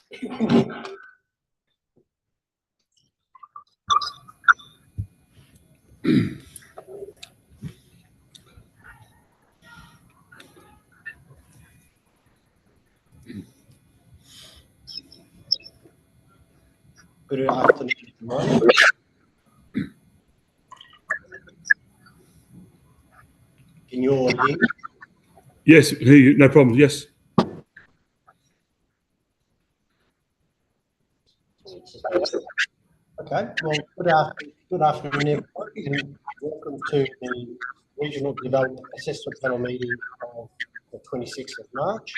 Good afternoon, everyone. Can you all hear? Yes, hear you, no problem. Yes. Okay. Well, good afternoon, everybody, and welcome to the Regional Development Assessment Panel meeting of the 26th of March.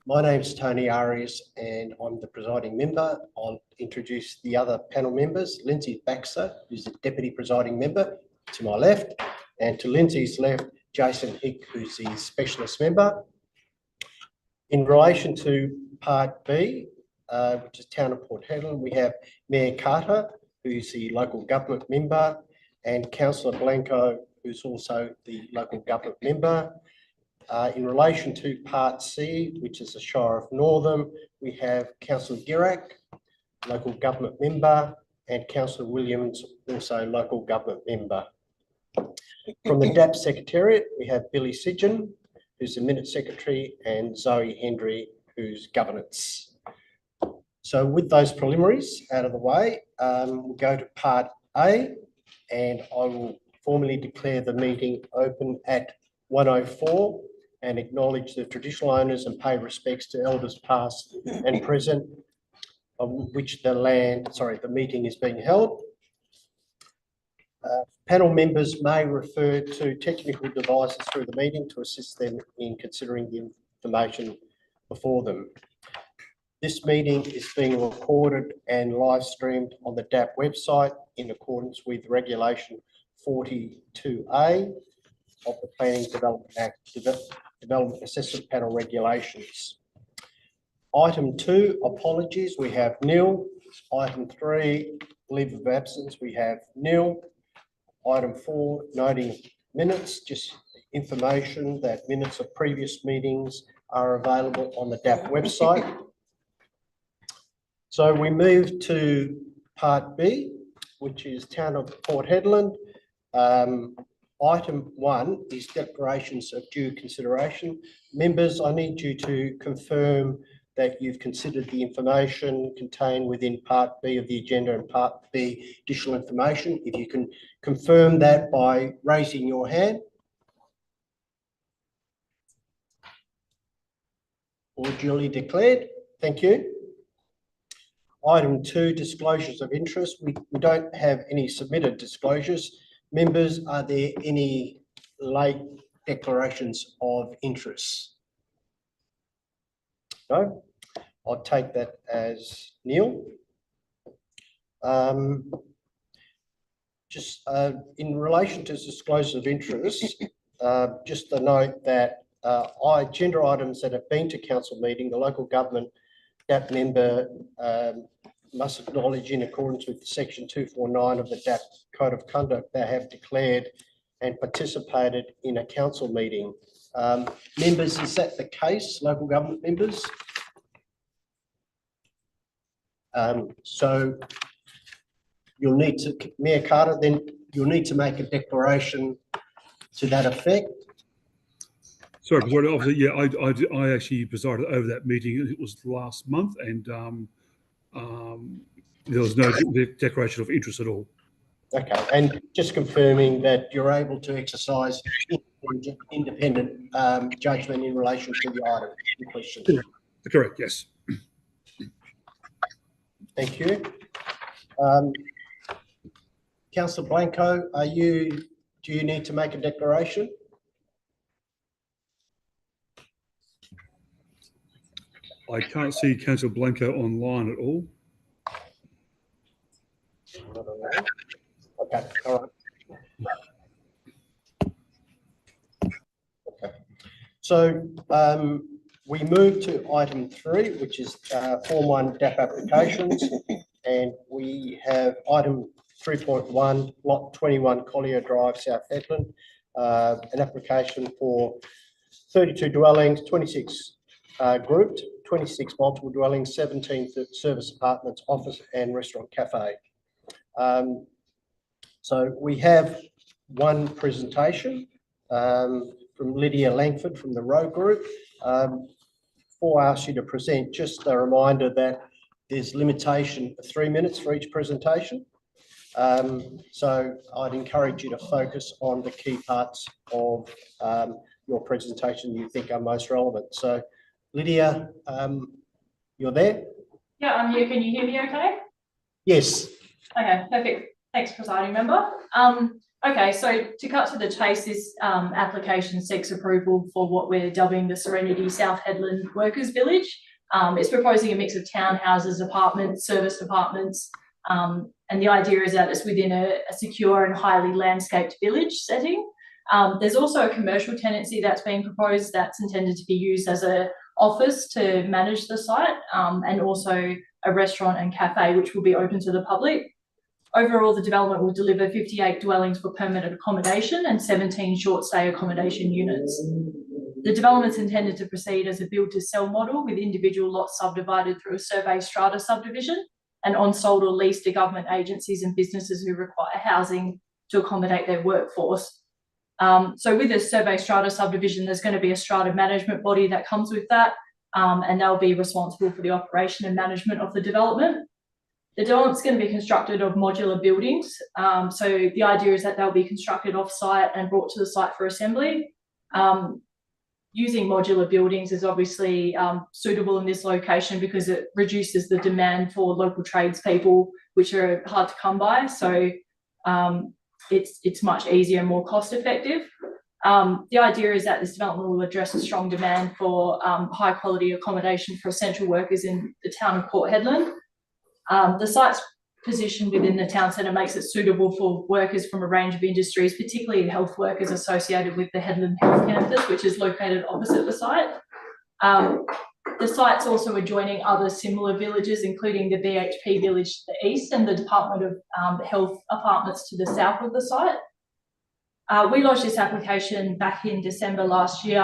My name is Tony Arias, and I'm the presiding member. I'll introduce the other panel members. Lindsay Baxter, who's the deputy presiding member, to my left, and to Lindsay's left, Jason Hick, who's the specialist member. In relation to Part B, which is Town of Port Hedland, we have Mayor Carter, who's the local government member, and Councillor Blanco, who's also the local government member. In relation to Part C, which is the Shire of Northam, we have Councillor Girac, local government member, and Councillor Williams, also local government member. From the DAP Secretariat, we have Billy Sidgen, who's the Minute Secretary, and Zoe Hendry, who's Governance. So with those preliminaries out of the way, we'll go to Part A, and I will formally declare the meeting open at 1:04 and acknowledge the traditional owners and pay respects to elders past and present on which the meeting is being held. Panel members may refer to technical devices through the meeting to assist them in considering the information before them. This meeting is being recorded and live streamed on the DAP website in accordance with Regulation 42A of the Planning Development Act, Development Assessment Panel Regulations. Item 2, apologies, we have nil. Item 3, leave of absence, we have nil. Item 4, noting minutes, just information that minutes of previous meetings are available on the DAP website. So we move to Part B, which is Town of Port Hedland. Item 1 is declarations of due consideration. Members, I need you to confirm that you've considered the information contained within Part B of the agenda and Part B additional information. If you can confirm that by raising your hand. Or duly declared. Thank you. Item 2, disclosures of interest. We don't have any submitted disclosures. Members, are there any late declarations of interest? No? I'll take that as nil. In relation to disclosures of interest, just to note that agenda items that have been to council meeting, the local government DAP member must acknowledge in accordance with section 249 of the DAP Code of Conduct they have declared and participated in a council meeting. Members, is that the case, local government members? So you'll need to, Mayor Carter, then you'll need to make a declaration to that effect. Sorry, President Officer. Yeah, I actually presided over that meeting. It was last month, and there was no declaration of interest at all. Okay, and just confirming that you're able to exercise independent judgment in relation to the item in question. Correct. Yes. Thank you. Councillor Blanco, do you need to make a declaration? I can't see Councillor Blanco online at all. Okay, all right. Okay. So we move to item 3, which is Form 1 DAP applications, and we have item 3.1, Lot 21, Collier Drive, South Hedland, an application for 32 dwellings, 26 grouped, 26 multiple dwellings, 17 service apartments, office and restaurant cafe. So we have one presentation from Lydia Langford from the Row Group. Before I ask you to present, just a reminder that there's limitation of 3 minutes for each presentation. So I'd encourage you to focus on the key parts of your presentation you think are most relevant. So Lydia, you're there? Yeah, I'm here. Can you hear me okay? Yes. Okay, perfect. Thanks, presiding member. Okay, so to cut to the chase, this application seeks approval for what we're dubbing the Serenity South Hedland Workers Village. It's proposing a mix of townhouses, apartments, serviced apartments, and the idea is that it's within a secure and highly landscaped village setting. There's also a commercial tenancy that's being proposed that's intended to be used as an office to manage the site, and also a restaurant and cafe which will be open to the public. Overall, the development will deliver 58 dwellings for permanent accommodation and 17 short stay accommodation units. The development's intended to proceed as a build to sell model with individual lots subdivided through a survey strata subdivision and on sold or leased to government agencies and businesses who require housing to accommodate their workforce. So with a survey strata subdivision, there's going to be a strata management body that comes with that, and they'll be responsible for the operation and management of the development. The development's going to be constructed of modular buildings. So the idea is that they'll be constructed off-site and brought to the site for assembly. Using modular buildings is obviously suitable in this location because it reduces the demand for local tradespeople, which are hard to come by. So it's much easier and more cost effective. The idea is that this development will address a strong demand for high quality accommodation for essential workers in the town of Port Hedland. The site's position within the town centre makes it suitable for workers from a range of industries, particularly health workers associated with the Hedland Health Campus, which is located opposite the site. The site's also adjoining other similar villages, including the BHP village to the east and the Department of Health apartments to the south of the site. We lodged this application back in December last year,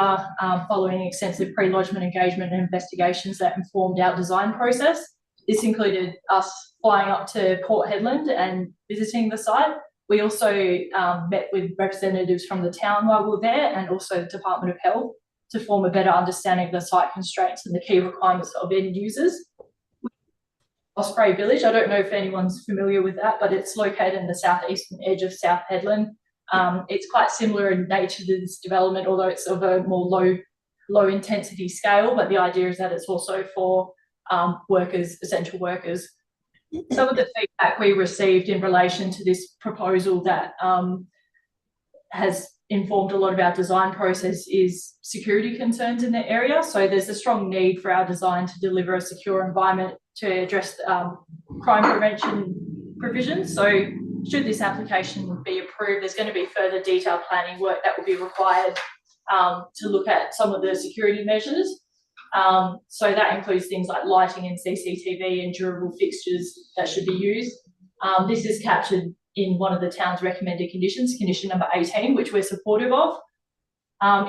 following extensive pre-lodgement engagement and investigations that informed our design process. This included us flying up to Port Hedland and visiting the site. We also met with representatives from the town while we were there, and also the Department of Health, to form a better understanding of the site constraints and the key requirements of end users. Osprey Village, I don't know if anyone's familiar with that, but it's located in the southeastern edge of South Hedland. It's quite similar in nature to this development, although it's of a more low intensity scale, but the idea is that it's also for workers, essential workers. Some of the feedback we received in relation to this proposal that has informed a lot of our design process is security concerns in the area. So there's a strong need for our design to deliver a secure environment to address crime prevention provisions. So should this application be approved, there's going to be further detailed planning work that will be required to look at some of the security measures. So that includes things like lighting and CCTV and durable fixtures that should be used. This is captured in one of the town's recommended conditions, condition number 18, which we're supportive of.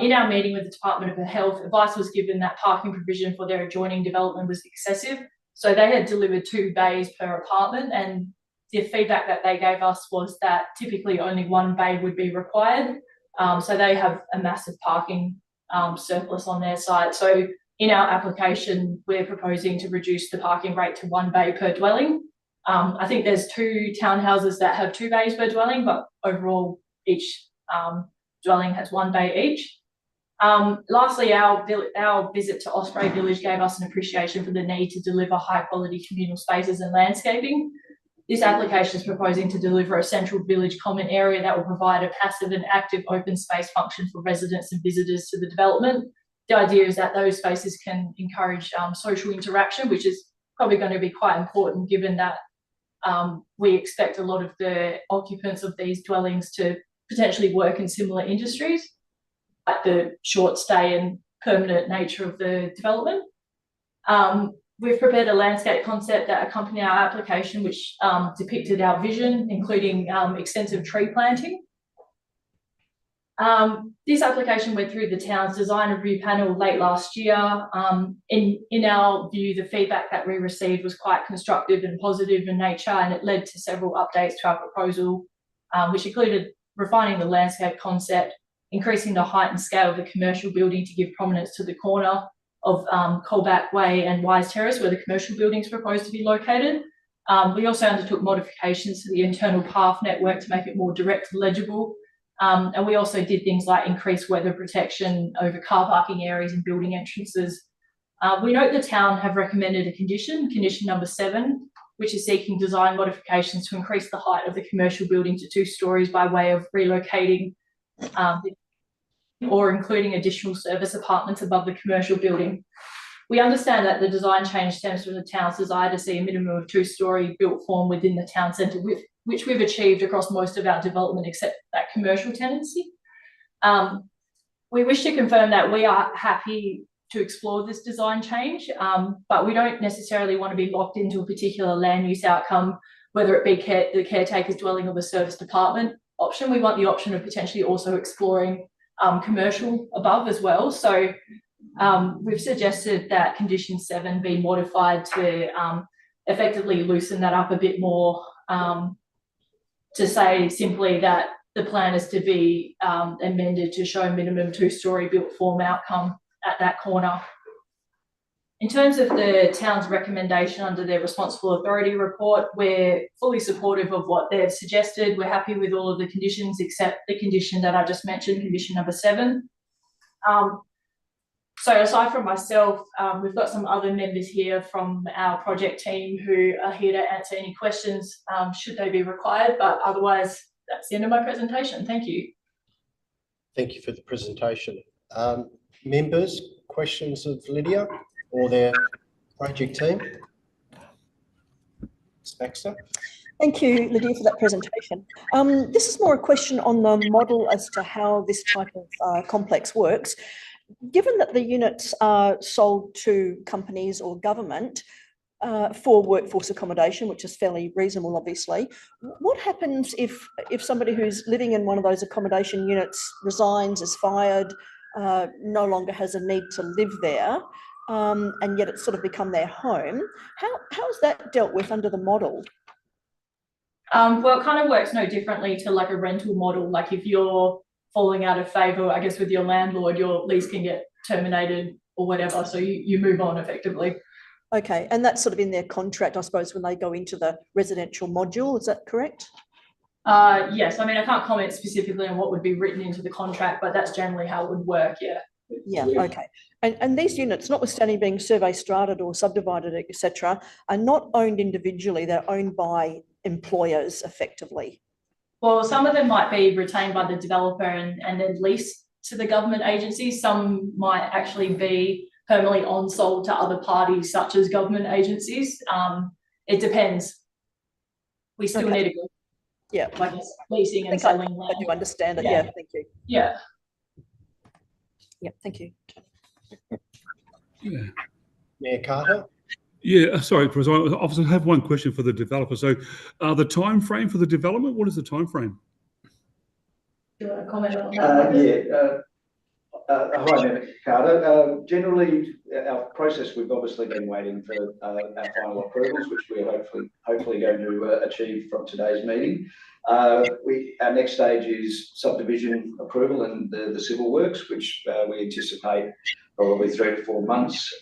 In our meeting with the Department of Health, advice was given that parking provision for their adjoining development was excessive. So they had delivered 2 bays per apartment, and the feedback that they gave us was that typically only 1 bay would be required. So they have a massive parking surplus on their site. So in our application, we're proposing to reduce the parking rate to 1 bay per dwelling. I think there's 2 townhouses that have 2 bays per dwelling, but overall each dwelling has 1 bay each. Lastly, our visit to Osprey Village gave us an appreciation for the need to deliver high quality communal spaces and landscaping. This application is proposing to deliver a central village common area that will provide a passive and active open space function for residents and visitors to the development. The idea is that those spaces can encourage social interaction, which is probably going to be quite important given that we expect a lot of the occupants of these dwellings to potentially work in similar industries, like the short stay and permanent nature of the development. We've prepared a landscape concept that accompanied our application, which depicted our vision, including extensive tree planting. This application went through the town's design review panel late last year. In our view, the feedback that we received was quite constructive and positive in nature, and it led to several updates to our proposal, which included refining the landscape concept, increasing the height and scale of the commercial building to give prominence to the corner of Colback Way and Wise Terrace, where the commercial building is proposed to be located. We also undertook modifications to the internal path network to make it more direct and legible. And we also did things like increase weather protection over car parking areas and building entrances. We note the town have recommended a condition number 7, which is seeking design modifications to increase the height of the commercial building to 2 stories by way of relocating or including additional service apartments above the commercial building. We understand that the design change stems from the town's desire to see a minimum of 2-story built form within the town centre, which we've achieved across most of our development except that commercial tenancy. We wish to confirm that we are happy to explore this design change, but we don't necessarily want to be locked into a particular land use outcome, whether it be the caretaker's dwelling or the service department option. We want the option of potentially also exploring commercial above as well. So we've suggested that condition 7 be modified to effectively loosen that up a bit more, to say simply that the plan is to be amended to show minimum 2-story built form outcome at that corner. In terms of the town's recommendation under their responsible authority report, we're fully supportive of what they've suggested. We're happy with all of the conditions except the condition that I just mentioned, condition number 7. So aside from myself, we've got some other members here from our project team who are here to answer any questions should they be required, but otherwise that's the end of my presentation. Thank you. Thank you for the presentation. Members, questions of Lydia or their project team? Ms. Baxter? Thank you, Lydia, for that presentation. This is more a question on the model as to how this type of complex works. Given that the units are sold to companies or government for workforce accommodation, which is fairly reasonable, obviously, what happens if somebody who's living in one of those accommodation units resigns, is fired, no longer has a need to live there, and yet it's sort of become their home? How is that dealt with under the model? Well, it kind of works no differently to like a rental model. Like if you're falling out of favour, I guess, with your landlord, your lease can get terminated or whatever, so you move on effectively. Okay, and that's sort of in their contract, I suppose, when they go into the residential module, is that correct? Yes, I mean, I can't comment specifically on what would be written into the contract, but that's generally how it would work, yeah. Yeah, okay. And these units, notwithstanding being survey strated or subdivided, etc., are not owned individually, they're owned by employers effectively. Well, some of them might be retained by the developer and then leased to the government agencies. Some might actually be permanently on-sold to other parties, such as government agencies. It depends. We still need to go. Yeah, like leasing and selling land. I do understand it. Yeah, thank you. Yeah. Yeah, thank you. Yeah. Mayor Carter? Yeah, sorry, President. I obviously have one question for the developer. So, the time frame for the development, what is the time frame? Do you want to comment on that? Hi, Mayor Carter. Generally, our process, we've obviously been waiting for our final approvals, which we're hopefully going to achieve from today's meeting. Our next stage is subdivision approval and the civil works, which we anticipate probably 3 to 4 months.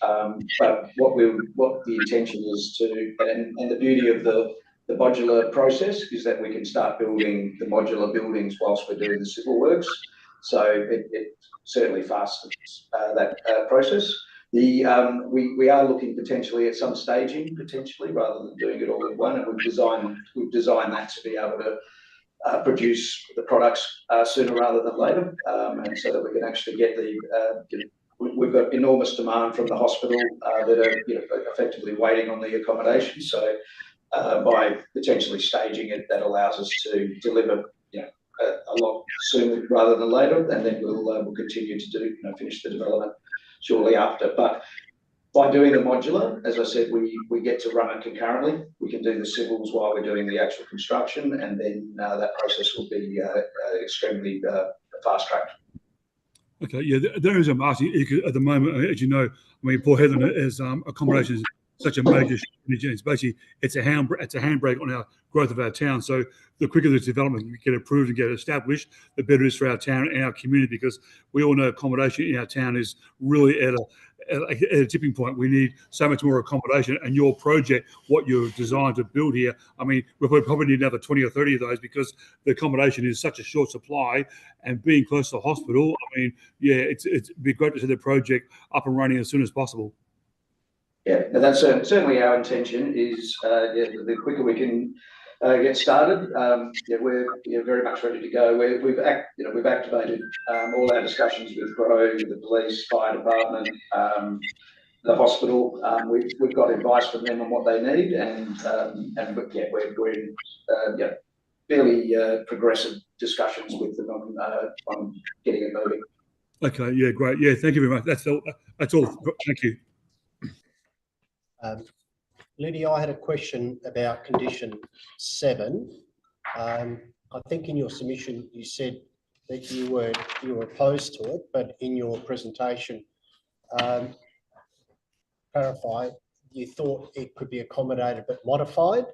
But what the intention is to, and the beauty of the modular process is that we can start building the modular buildings whilst we're doing the civil works. So it certainly fastens that process. We are looking potentially at some staging, rather than doing it all at one, and we've designed that to be able to produce the products sooner rather than later, and so that we can actually get we've got enormous demand from the hospital that are effectively waiting on the accommodation. So by potentially staging it, that allows us to deliver a lot sooner rather than later, and then we'll continue to finish the development shortly after. But by doing the modular, as I said, we get to run it concurrently. We can do the civils while we're doing the actual construction, and then that process will be extremely fast tracked. Okay, yeah, there is a market at the moment, as you know. I mean, Port Hedland is accommodation is such a major shortage. It's basically it's a handbrake on our growth of our town. So the quicker this development can get approved and get established, the better it is for our town and our community, because we all know accommodation in our town is really at a tipping point. We need so much more accommodation, and your project, what you're designed to build here, I mean, we'll probably need another 20 or 30 of those, because the accommodation is such a short supply, and being close to the hospital, I mean, yeah, it'd be great to see the project up and running as soon as possible. Yeah, and that's certainly our intention. Is the quicker we can get started, we're very much ready to go. We've activated all our discussions with Grove, the police, fire department, the hospital. We've got advice from them on what they need, and we're in fairly progressive discussions with them on getting it moving. Okay, yeah, great. Yeah, thank you very much. That's all. Thank you. Lydia, I had a question about condition 7. I think in your submission you said that you were opposed to it, but in your presentation, clarify, you thought it could be accommodated but modified?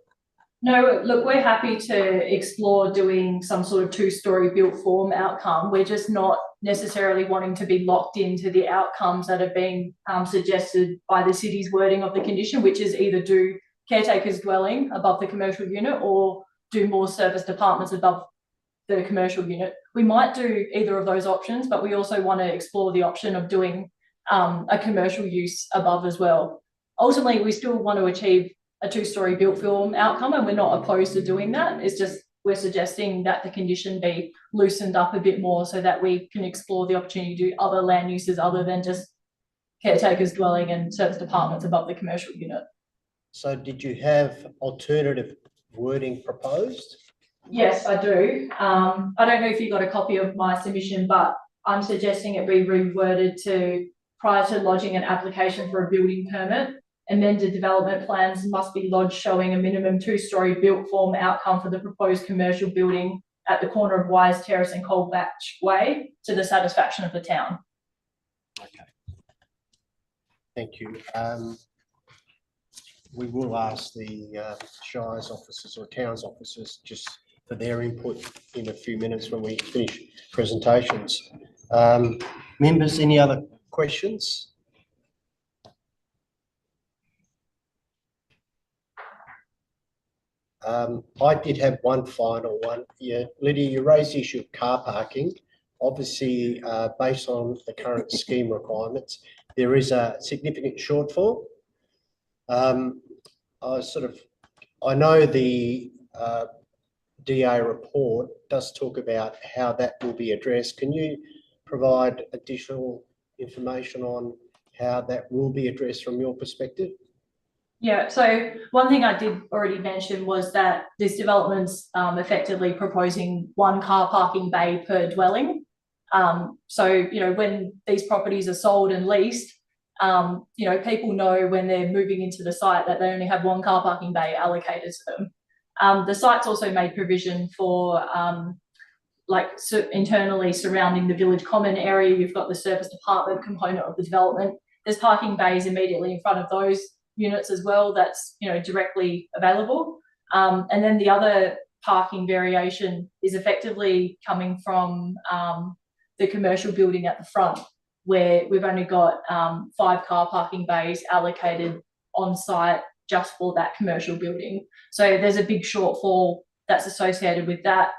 No, look, we're happy to explore doing some sort of 2-story built form outcome. We're just not necessarily wanting to be locked into the outcomes that have been suggested by the city's wording of the condition, which is either do caretaker's dwelling above the commercial unit or do more service departments above the commercial unit. We might do either of those options, but we also want to explore the option of doing a commercial use above as well. Ultimately, we still want to achieve a 2-story built form outcome, and we're not opposed to doing that. It's just we're suggesting that the condition be loosened up a bit more so that we can explore the opportunity to do other land uses other than just caretaker's dwelling and service departments above the commercial unit. So did you have alternative wording proposed? Yes, I do. I don't know if you got a copy of my submission, but I'm suggesting it be reworded to, prior to lodging an application for a building permit, amended development plans must be lodged showing a minimum 2-story built form outcome for the proposed commercial building at the corner of Wise Terrace and Coldbatch Way to the satisfaction of the town. Okay. Thank you. We will ask the Shire's officers or Town's officers just for their input in a few minutes when we finish presentations. Members, any other questions? I did have one final one. Yeah, Lydia, you raised the issue of car parking. Obviously, based on the current scheme requirements, there is a significant shortfall. I know the DA report does talk about how that will be addressed. Can you provide additional information on how that will be addressed from your perspective? Yeah, so one thing I did already mention was that this development's effectively proposing 1 car parking bay per dwelling. So, when these properties are sold and leased, people know when they're moving into the site that they only have 1 car parking bay allocated to them. The site's also made provision for internally surrounding the village common area. You've got the service department component of the development. There's parking bays immediately in front of those units as well that's directly available, and then the other parking variation is effectively coming from the commercial building at the front, where we've only got 5 car parking bays allocated on site just for that commercial building. So there's a big shortfall that's associated with that.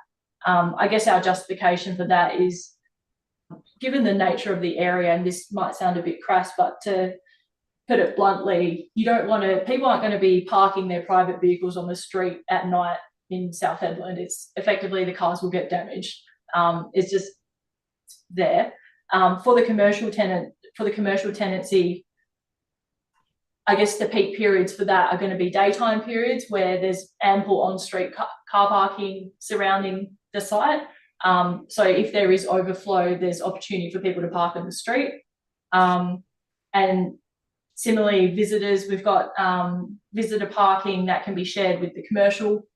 I guess our justification for that is, given the nature of the area, and this might sound a bit crass, but to put it bluntly, people aren't going to be parking their private vehicles on the street at night in South Hedland. It's effectively the cars will get damaged. It's just there. For the commercial tenancy, I guess the peak periods for that are going to be daytime periods where there's ample on-street car parking surrounding the site. So if there is overflow, there's opportunity for people to park on the street. And similarly, visitors, we've got visitor parking that can be shared with the commercial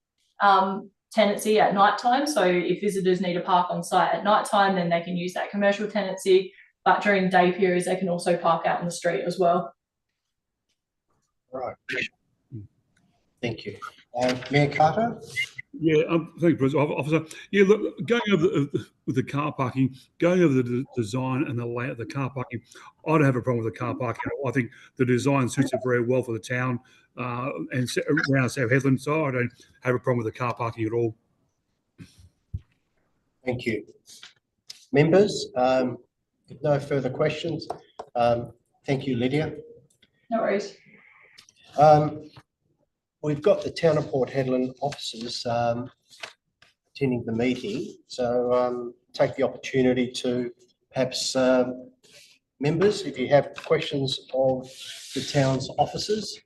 tenancy at night time. So if visitors need to park on site at night time, then they can use that commercial tenancy. But during day periods, they can also park out in the street as well. Right. Thank you. Mayor Carter? Yeah, thank you, President. Officer. Yeah, look, going over with the car parking, going over the design and the layout of the car parking, I don't have a problem with the car parking. I think the design suits it very well for the town and around South Hedland, so I don't have a problem with the car parking at all. Thank you. Members, with no further questions, thank you, Lydia. No worries. We've got the Town of Port Hedland officers attending the meeting, so take the opportunity to perhaps members, if you have questions of the town's officers.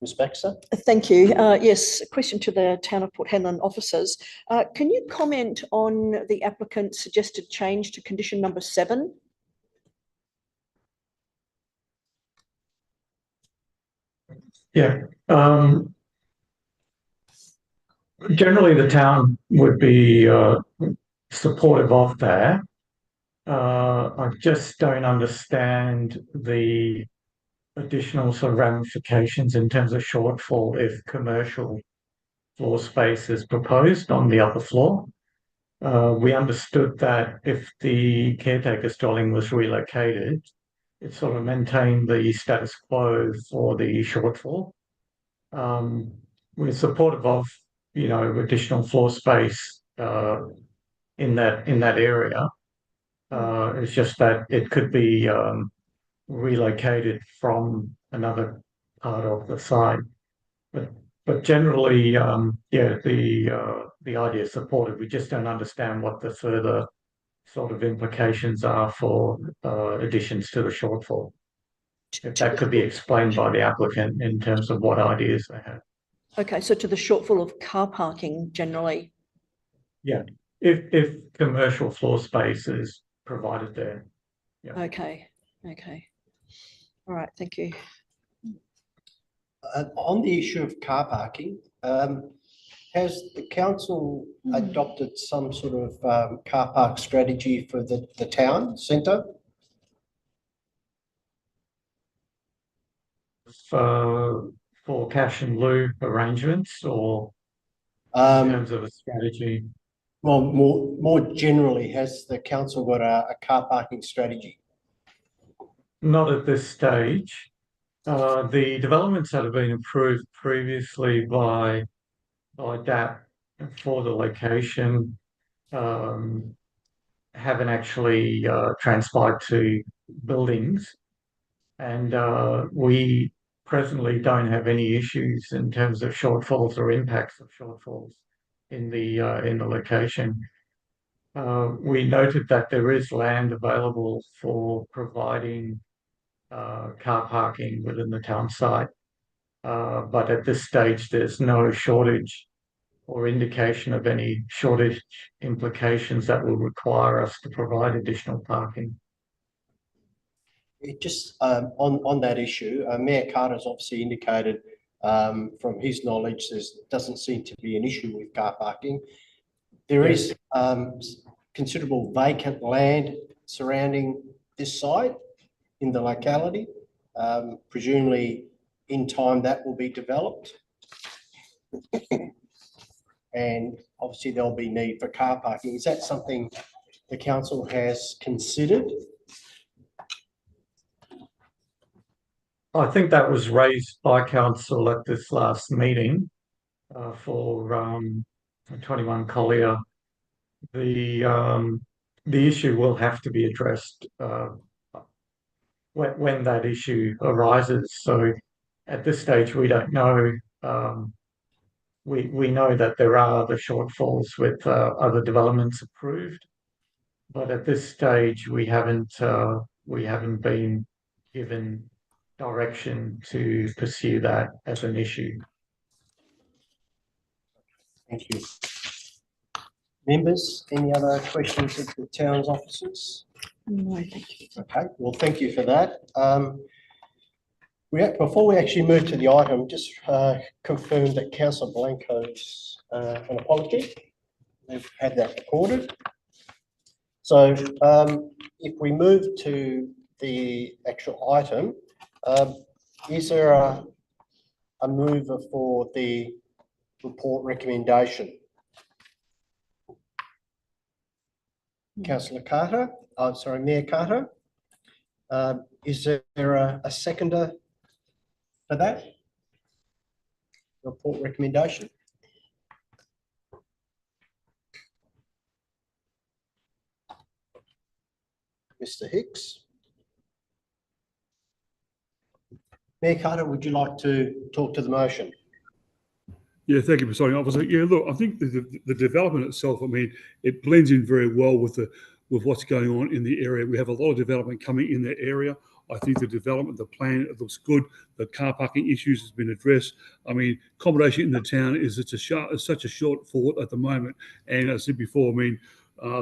Ms. Baxter? Thank you. Yes, a question to the Town of Port Hedland officers. Can you comment on the applicant's suggested change to condition number 7? Yeah. Generally, the town would be supportive of that. I just don't understand the additional sort of ramifications in terms of shortfall if commercial floor space is proposed on the upper floor. We understood that if the caretaker's dwelling was relocated, it sort of maintained the status quo for the shortfall. We're supportive of, additional floor space in that area. It's just that it could be relocated from another part of the site. But generally, the idea is supported. We just don't understand what the further sort of implications are for additions to the shortfall. If that could be explained by the applicant in terms of what ideas they have. Okay, so to the shortfall of car parking generally. Yeah, if commercial floor space is provided there. Yeah. Okay. All right, thank you. On the issue of car parking, has the council adopted some sort of car park strategy for the town centre? For cash and lieu arrangements, or in terms of a strategy? Well, more generally, has the council got a car parking strategy? Not at this stage. The developments that have been approved previously by RDAP for the location haven't actually transpired to buildings, and we presently don't have any issues in terms of shortfalls or impacts of shortfalls in the location. We noted that there is land available for providing car parking within the town site, but at this stage there's no shortage or indication of any shortage implications that will require us to provide additional parking. It just on that issue, Mayor Carter's obviously indicated from his knowledge there doesn't seem to be an issue with car parking. There is considerable vacant land surrounding this site in the locality. Presumably in time that will be developed. And obviously there'll be need for car parking. Is that something the council has considered? I think that was raised by council at this last meeting for 21 Collier. The issue will have to be addressed when that issue arises. So at this stage, we don't know. We know that there are the shortfalls with other developments approved, but at this stage, we haven't been given direction to pursue that as an issue. Thank you. Members, any other questions of the town's officers? No, thank you. Okay, well, thank you for that. Before we actually move to the item, just confirm that Councillor Blanco's an apology. We've had that recorded. So if we move to the actual item, is there a mover for the report recommendation? Councillor Carter, sorry, Mayor Carter. Is there a seconder for that report recommendation? Mr. Hicks. Mayor Carter, would you like to talk to the motion? Yeah, thank you, Presiding Officer. Yeah, look, I think the development itself, I mean, it blends in very well with what's going on in the area. We have a lot of development coming in that area. I think the development, the plan, it looks good. The car parking issues has been addressed. I mean, accommodation in the town is such a shortfall at the moment. And as I said before, I mean,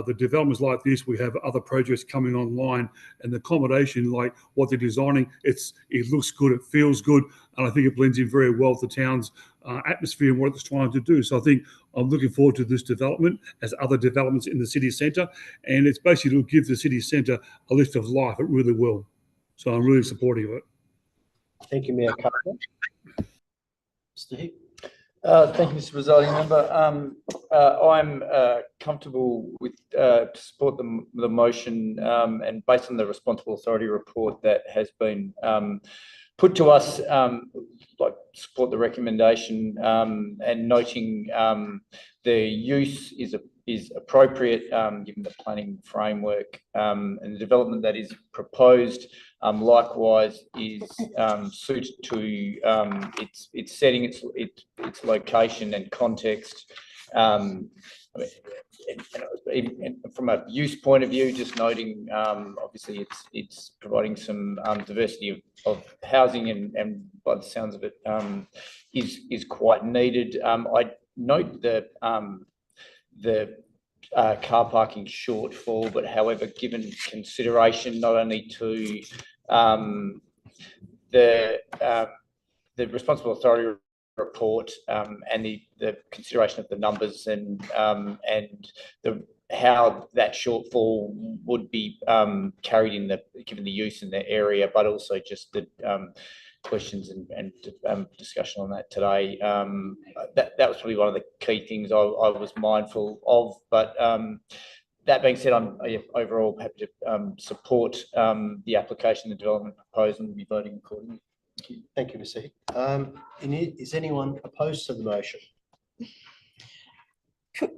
the developments like this, we have other projects coming online, and the accommodation, like what they're designing, it looks good, it feels good, and I think it blends in very well with the town's atmosphere and what it's trying to do. So I think I'm looking forward to this development as other developments in the city centre, and it's basically to give the city centre a lift of life. It really will. So I'm really supportive of it. Thank you, Mayor Carter. Mr. Hicks. Thank you, Mr. Presiding Member. I'm comfortable with to support the motion, and based on the responsible authority report that has been put to us, like support the recommendation, and noting the use is appropriate given the planning framework, and the development that is proposed likewise is suited to its setting, its location and context. I mean, and from a use point of view, just noting obviously it's providing some diversity of housing, and by the sounds of it is quite needed. I note the car parking shortfall, but however, given consideration not only to the responsible authority report and the consideration of the numbers and how that shortfall would be carried in given the use in the area, but also just the questions and discussion on that today. That was probably one of the key things I was mindful of. But that being said, I'm overall happy to support the application, the development proposed, and will be voting accordingly. Thank you. Thank you, Mr. Hicks. Is anyone opposed to the motion?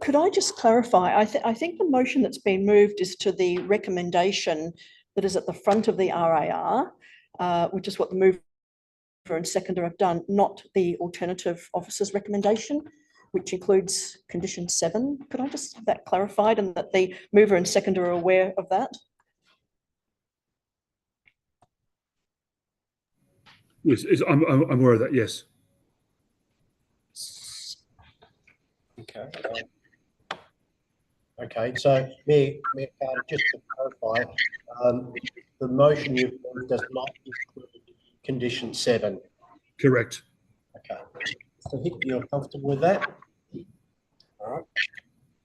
Could I just clarify? I think the motion that's been moved is to the recommendation that is at the front of the RAR, which is what the mover and seconder have done, not the alternative officer's recommendation, which includes condition 7. Could I just have that clarified, and that the mover and seconder are aware of that? Yes, I'm aware of that, yes. Okay. Okay, so Mayor Carter, just to clarify, the motion you've moved does not include condition 7. Correct. Okay. So Hicks, you're comfortable with that? All right.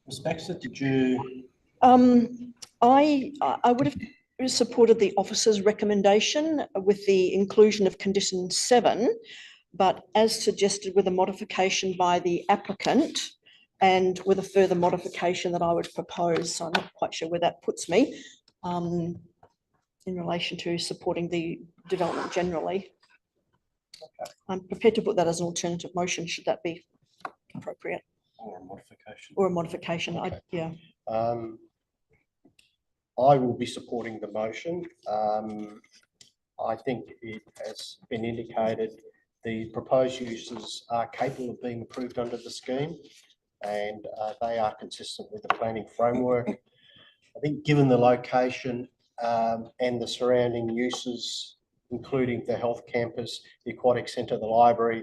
Ms. Baxter, did you? I would have supported the officer's recommendation with the inclusion of condition 7, but as suggested, with a modification by the applicant and with a further modification that I would propose. So I'm not quite sure where that puts me in relation to supporting the development generally. Okay. I'm prepared to put that as an alternative motion, should that be appropriate. Or a modification. Or a modification, Okay. yeah. I will be supporting the motion. I think it has been indicated the proposed uses are capable of being approved under the scheme, and they are consistent with the planning framework. I think given the location and the surrounding uses, including the health campus, the aquatic centre, the library,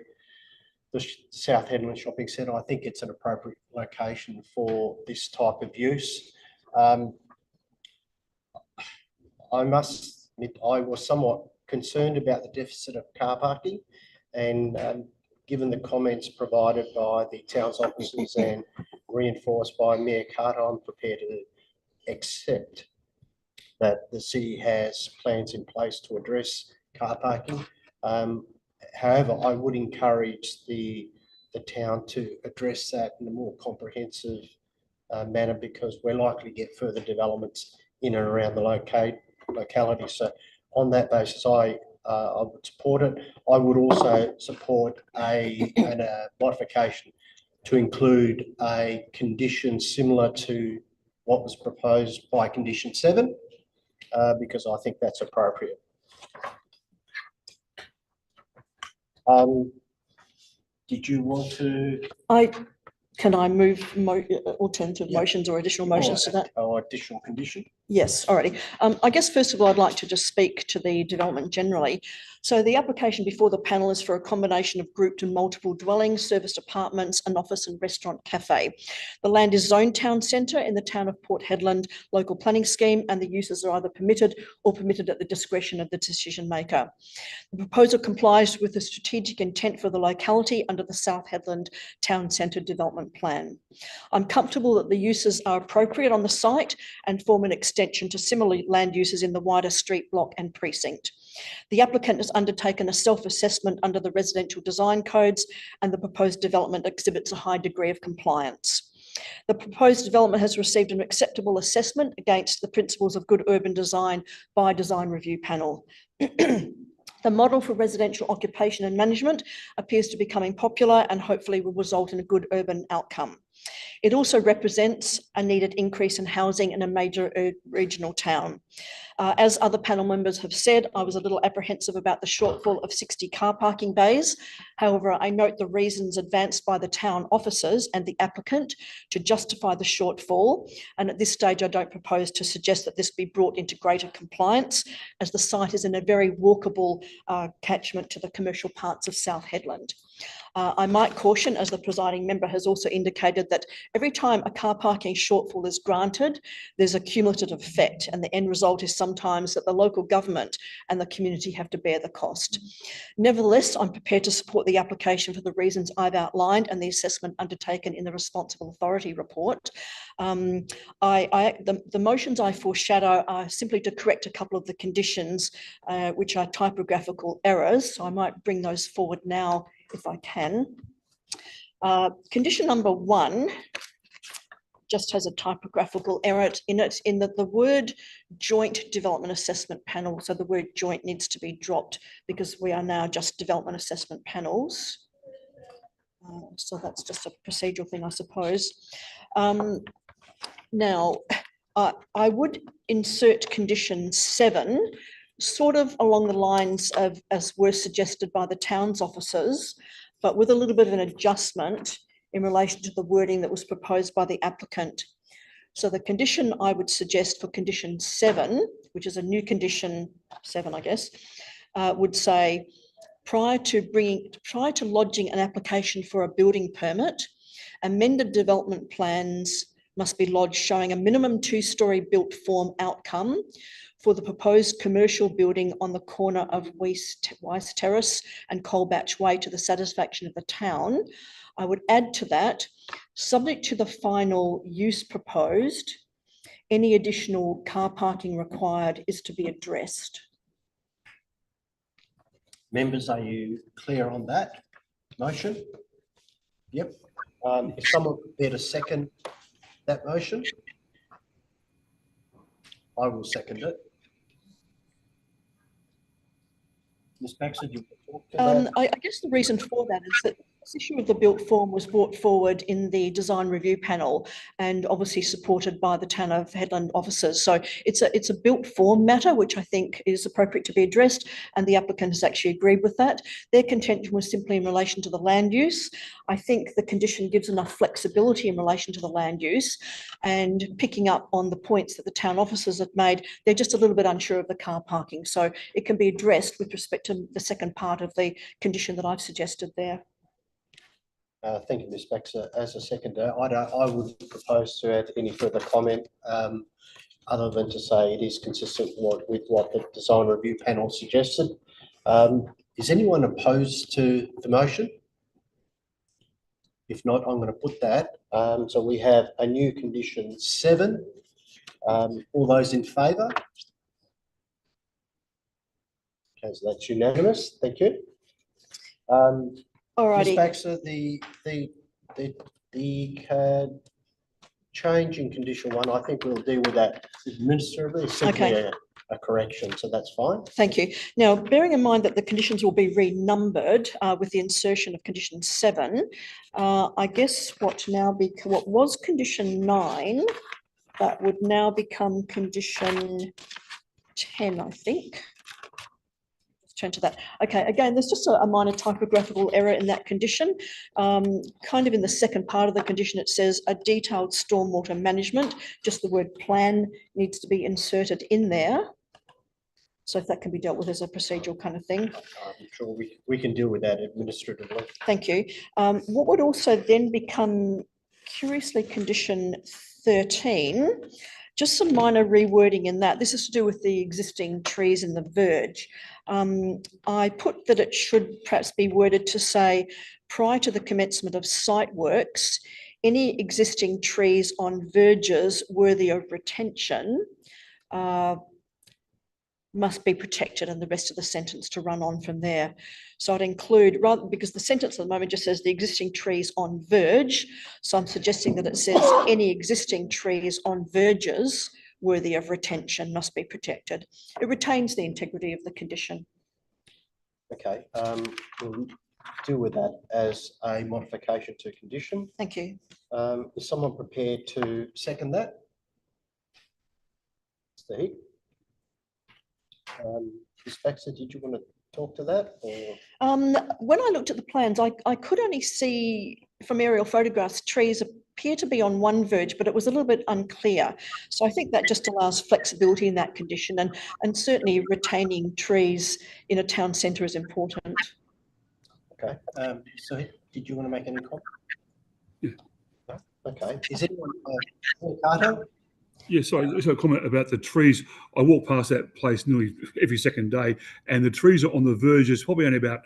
the South Hedland Shopping Centre, I think it's an appropriate location for this type of use. I must admit, I was somewhat concerned about the deficit of car parking, and given the comments provided by the town's officers and reinforced by Mayor Carter, I'm prepared to accept that the city has plans in place to address car parking. However, I would encourage the town to address that in a more comprehensive manner, because we're likely to get further developments in and around the locality. So on that basis, I would support it. I would also support a modification to include a condition similar to what was proposed by condition 7, because I think that's appropriate. Did you want to? Can I move alternative motions or additional motions to that? Or additional condition? Yes, alrighty. I guess first of all, I'd like to just speak to the development generally. So the application before the panel is for a combination of grouped and multiple dwellings, serviced apartments, an office and restaurant cafe. The land is zoned town centre in the town of Port Hedland local planning scheme, and the uses are either permitted or permitted at the discretion of the decision maker. The proposal complies with the strategic intent for the locality under the South Hedland Town Centre Development Plan. I'm comfortable that the uses are appropriate on the site and form an extension to similar land uses in the wider street block and precinct. The applicant has undertaken a self-assessment under the residential design codes, and the proposed development exhibits a high degree of compliance. The proposed development has received an acceptable assessment against the principles of good urban design by a design review panel. The model for residential occupation and management appears to be becoming popular and hopefully will result in a good urban outcome. It also represents a needed increase in housing in a major regional town. As other panel members have said, I was a little apprehensive about the shortfall of 60 car parking bays. However, I note the reasons advanced by the town officers and the applicant to justify the shortfall. And at this stage, I don't propose to suggest that this be brought into greater compliance, as the site is in a very walkable catchment to the commercial parts of South Hedland. I might caution, as the presiding member has also indicated, that every time a car parking shortfall is granted, there's a cumulative effect, and the end result is sometimes that the local government and the community have to bear the cost. Nevertheless, I'm prepared to support the application for the reasons I've outlined and the assessment undertaken in the Responsible Authority report. The motions I foreshadow are simply to correct a couple of the conditions which are typographical errors, so I might bring those forward now if I can. Condition number 1 just has a typographical error in it, in that the word joint development assessment panel, so the word joint needs to be dropped because we are now just development assessment panels. So that's just a procedural thing, I suppose. Now, I would insert condition 7 sort of along the lines of as were suggested by the town's officers, but with a little bit of an adjustment in relation to the wording that was proposed by the applicant. So the condition I would suggest for condition 7, which is a new condition 7, I guess, would say, prior to lodging an application for a building permit, amended development plans must be lodged showing a minimum 2-storey built form outcome for the proposed commercial building on the corner of Weiss Terrace and Coalbatch Way to the satisfaction of the town. I would add to that, subject to the final use proposed, any additional car parking required is to be addressed. Members, are you clear on that motion? Yep. If someone could bear to second that motion, I will second it. Ms. Baxter, do you want to talk to that? I guess the reason for that is that this issue of the built form was brought forward in the design review panel and obviously supported by the town of Hedland officers. So it's a built form matter, which I think is appropriate to be addressed, and the applicant has actually agreed with that. Their contention was simply in relation to the land use. I think the condition gives enough flexibility in relation to the land use, and picking up on the points that the town officers have made, they're just a little bit unsure of the car parking. So it can be addressed with respect to the second part of the condition that I've suggested there. Thank you, Ms. Baxter. As a seconder, I would propose to add any further comment. other than to say it is consistent with what the design review panel suggested. Is anyone opposed to the motion? If not, I'm going to put that. So we have a new condition 7. All those in favour? Okay, so that's unanimous. Thank you. Ms. Alrighty. Baxter, the change in condition 1, I think we'll deal with that administratively. It's simply a correction, so that's fine. Thank you. Now, bearing in mind that the conditions will be renumbered with the insertion of condition 7, I guess what was condition 9, that would now become condition 10, I think. Let's turn to that. Okay, again, there's just a minor typographical error in that condition. Kind of in the second part of the condition, it says a detailed stormwater management. Just the word plan needs to be inserted in there. So if that can be dealt with as a procedural kind of thing. I'm sure we can deal with that administratively. Thank you. What would also then become, curiously, condition 13, just some minor rewording in that. This is to do with the existing trees in the verge. I put that it should perhaps be worded to say, prior to the commencement of site works, any existing trees on verges worthy of retention must be protected, and the rest of the sentence to run on from there. So I'd include, rather, because the sentence at the moment just says the existing trees on verge. So I'm suggesting that it says any existing trees on verges worthy of retention must be protected. It retains the integrity of the condition. Okay, we'll deal with that as a modification to condition. Thank you. Is someone prepared to second that? Mr. Heath? Ms. Baxter, did you want to talk to that? Or? When I looked at the plans, I could only see from aerial photographs trees appear to be on one verge, but it was a little bit unclear. So I think that just allows flexibility in that condition, and certainly retaining trees in a town centre is important. Okay. So did you want to make any comment? Yeah. No? Okay. Is anyone Carter? Yeah, sorry, so a comment about the trees. I walk past that place nearly every second day, and the trees are on the verge. There's probably only about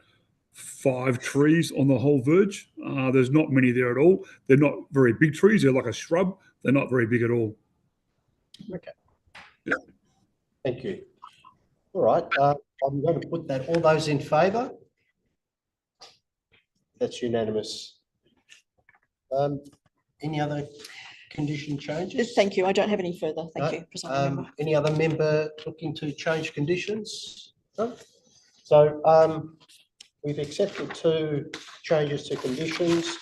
5 trees on the whole verge. There's not many there at all. They're not very big trees. They're like a shrub. They're not very big at all. Okay. Yeah. Thank you. All right. I'm going to put that. All those in favour? That's unanimous. Any other condition changes? Thank you. I don't have any further. Thank you, Presiding Member. Any other member looking to change conditions? No? So we've accepted 2 changes to conditions.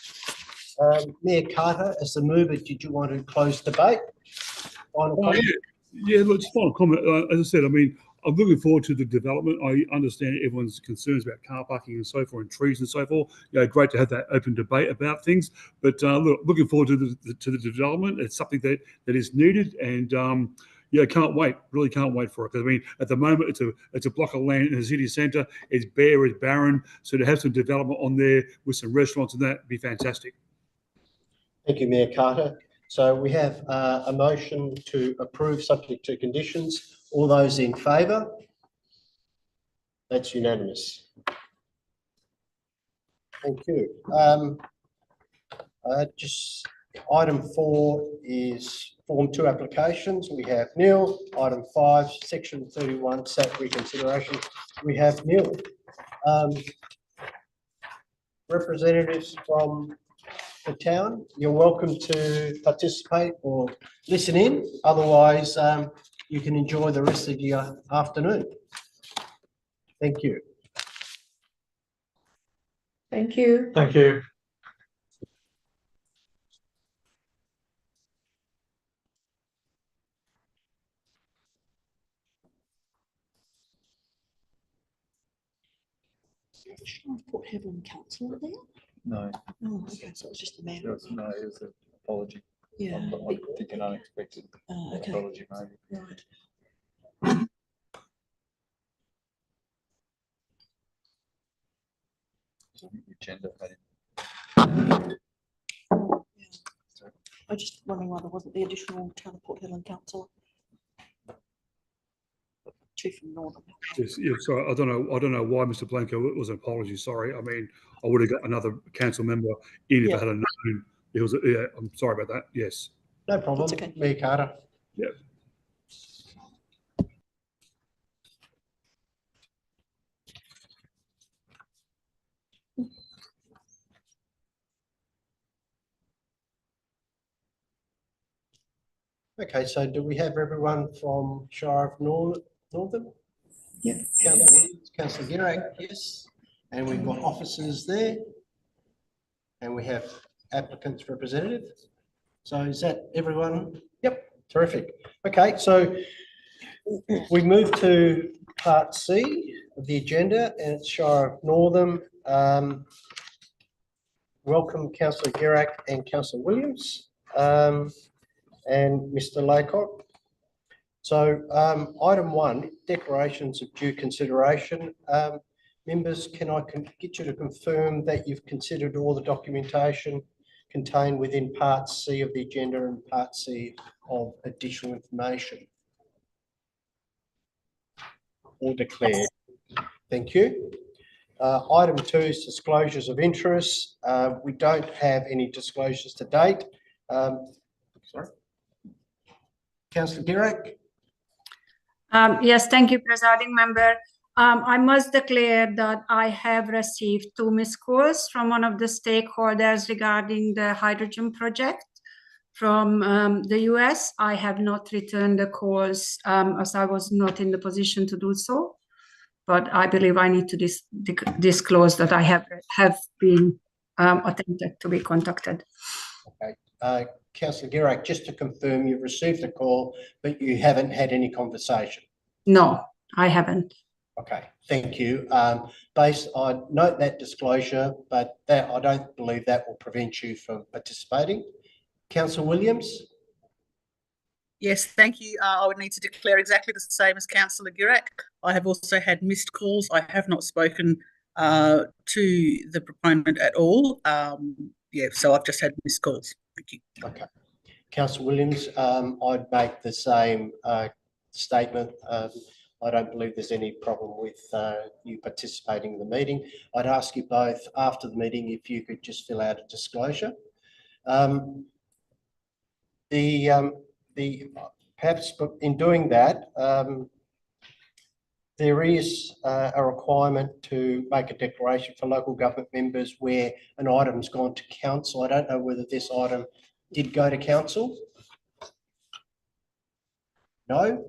Mayor Carter, as the mover, did you want to close debate? Final comment? Yeah, look, just final comment. As I said, I mean, I'm looking forward to the development. I understand everyone's concerns about car parking and so forth, and trees and so forth. You know, great to have that open debate about things. But look, looking forward to the development. It's something that is needed, and yeah, can't wait. Really can't wait for it. Because I mean, at the moment, it's a block of land in the city centre. It's bare, it's barren. So to have some development on there with some restaurants and that would be fantastic. Thank you, Mayor Carter. So we have a motion to approve subject to conditions. All those in favour? That's unanimous. Thank you. Just item 4 is Form 2 applications. We have Neil. Item 5, Section 31, SAT reconsideration. We have Neil. Representatives from the town, you're welcome to participate or listen in. Otherwise, you can enjoy the rest of your afternoon. Thank you. Thank you. Thank you. Port Hedland Council there? No, Oh, okay, so it was just the mayor. it was an apology. Yeah. I think an unexpected Okay. apology, maybe. Right. Agenda item. I just wondering why there wasn't the additional town of Port Hedland council. two from Northam. Yes, yeah, sorry, I don't know why Mr. Blanco was an apology. Sorry. I mean, I would have got another council member in if I had known. It was, yeah, I'm sorry about that. Yes. No problem. That's okay. Mayor Carter. Yeah. Okay, so do we have everyone from Shire of Northam? Yeah. Councillor Williams, Councillor Girac, yes. And we've got officers there. And we have applicants representative. So is that everyone? Yep, terrific. Okay, so we move to part C of the agenda, and it's Shire of Northam. Welcome Councillor Girac and Councillor Williams and Mr. Laycock. So item 1, declarations of due consideration. Members, can I get you to confirm that you've considered all the documentation contained within part C of the agenda and part C of additional information? All declared. Thank you. Item 2 is disclosures of interest. We don't have any disclosures to date. Sorry. Councillor Girac. Yes, thank you, Presiding Member. I must declare that I have received 2 missed calls from one of the stakeholders regarding the hydrogen project from the US. I have not returned the calls as I was not in the position to do so, but I believe I need to disclose that I have been attempted to be contacted. Okay. Councillor Girac, just to confirm, you've received a call, but you haven't had any conversation? No, I haven't. Okay, thank you. I note that disclosure, but that I don't believe that will prevent you from participating. Councillor Williams? Yes, thank you. I would need to declare exactly the same as Councillor Girac. I have also had missed calls. I have not spoken to the proponent at all. Yeah, so I've just had missed calls. Thank you. Okay. Councillor Williams, I'd make the same statement. I don't believe there's any problem with you participating in the meeting. I'd ask you both after the meeting if you could just fill out a disclosure. Perhaps in doing that, there is a requirement to make a declaration for local government members where an item's gone to council. I don't know whether this item did go to council. No?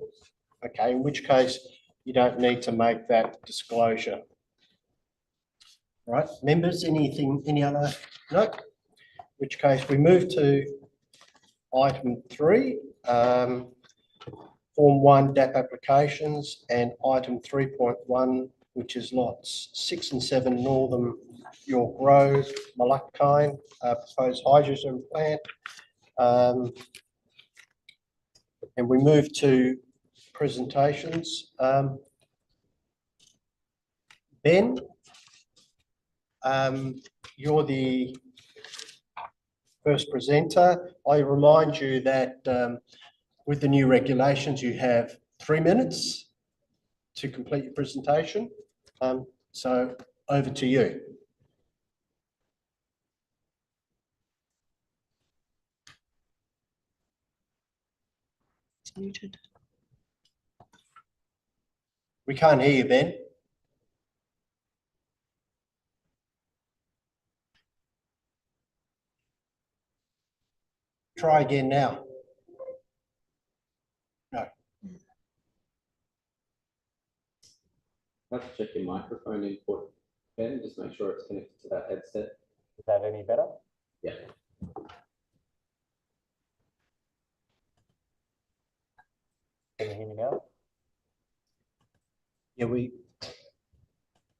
Okay, in which case you don't need to make that disclosure. Right, members, any other? No? In which case we move to item 3, Form 1 DAP applications, and item 3.1, which is lots 6 and 7 Northam York Road, Malackine, proposed hydrogen plant. And we move to presentations. Ben, you're the first presenter. I remind you that with the new regulations, you have 3 minutes to complete your presentation. So over to you. It's muted. We can't hear you, Ben. Try again now. No. Have to check your microphone input, Ben, just make sure it's connected to that headset. Is that any better? Yeah. Can you hear me now? Yeah,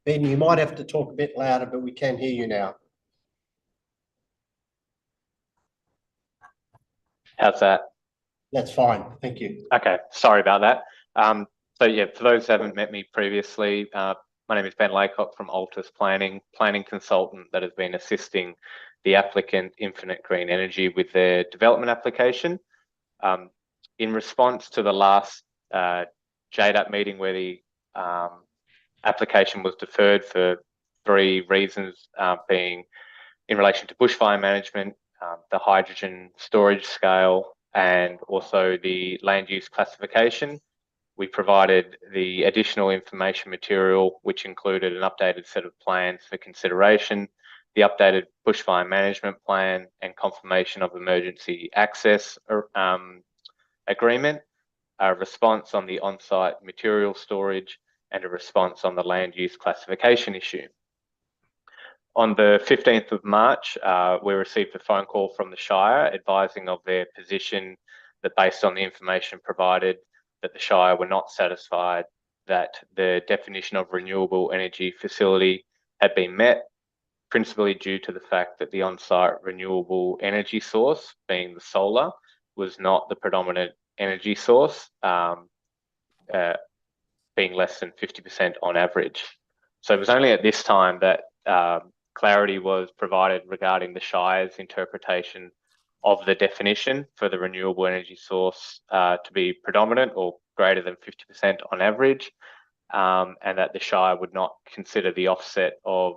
Ben, you might have to talk a bit louder, but we can hear you now. How's that? That's fine. Thank you. Okay, sorry about that. So yeah, for those who haven't met me previously, my name is Ben Laycock from Altus Planning consultant that has been assisting the applicant Infinite Green Energy with their development application. In response to the last JDAP meeting where the application was deferred for 3 reasons, being in relation to bushfire management, the hydrogen storage scale, and also the land use classification. We provided the additional information material, which included an updated set of plans for consideration, the updated bushfire management plan, and confirmation of emergency access agreement, a response on the on-site material storage, and a response on the land use classification issue. On the 15th of March, we received a phone call from the Shire advising of their position that based on the information provided, that the Shire were not satisfied that the definition of renewable energy facility had been met, principally due to the fact that the on-site renewable energy source, being the solar, was not the predominant energy source, being less than 50% on average. So it was only at this time that clarity was provided regarding the Shire's interpretation of the definition for the renewable energy source to be predominant or greater than 50% on average, and that the Shire would not consider the offset of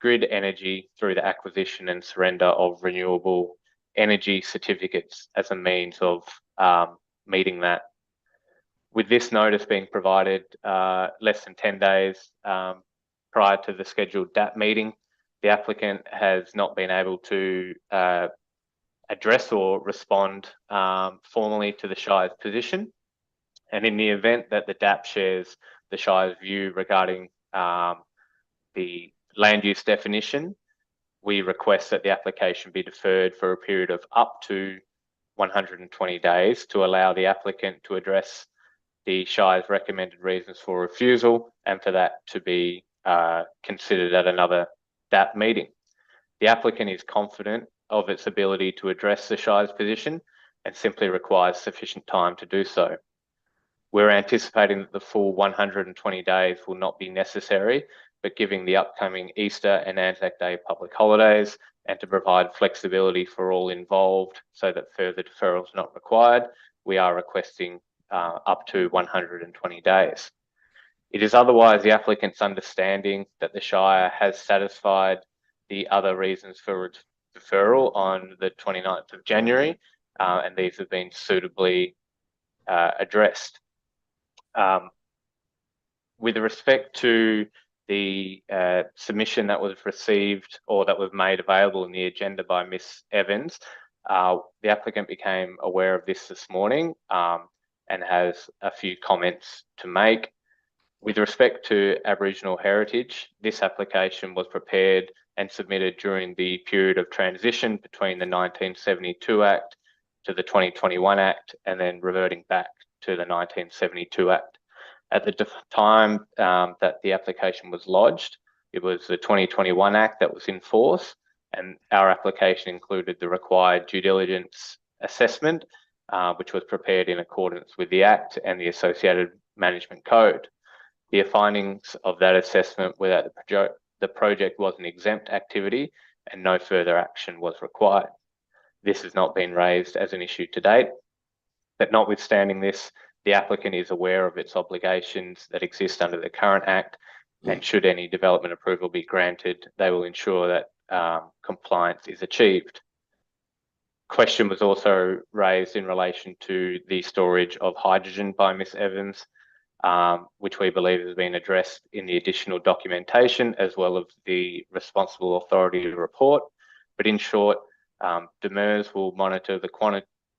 grid energy through the acquisition and surrender of renewable energy certificates as a means of meeting that. With this notice being provided less than 10 days prior to the scheduled DAP meeting, the applicant has not been able to address or respond formally to the Shire's position. And in the event that the DAP shares the Shire's view regarding the land use definition, we request that the application be deferred for a period of up to 120 days to allow the applicant to address the Shire's recommended reasons for refusal and for that to be considered at another DAP meeting. The applicant is confident of its ability to address the Shire's position and simply requires sufficient time to do so. We're anticipating that the full 120 days will not be necessary, but given the upcoming Easter and Anzac Day public holidays, and to provide flexibility for all involved so that further deferral is not required, we are requesting up to 120 days. It is otherwise the applicant's understanding that the Shire has satisfied the other reasons for deferral on the 29th of January, and these have been suitably addressed. With respect to the submission that was received or that was made available in the agenda by Ms. Evans, the applicant became aware of this morning and has a few comments to make. With respect to Aboriginal heritage, this application was prepared and submitted during the period of transition between the 1972 Act to the 2021 Act, and then reverting back to the 1972 Act. At the time that the application was lodged, it was the 2021 Act that was in force, and our application included the required due diligence assessment, which was prepared in accordance with the Act and the associated management code. The findings of that assessment were that the project was an exempt activity and no further action was required. This has not been raised as an issue to date, but notwithstanding this, the applicant is aware of its obligations that exist under the current Act, and should any development approval be granted, they will ensure that compliance is achieved. Question was also raised in relation to the storage of hydrogen by Ms. Evans, which we believe has been addressed in the additional documentation as well as the responsible authority report. But in short, DEMIRS will monitor the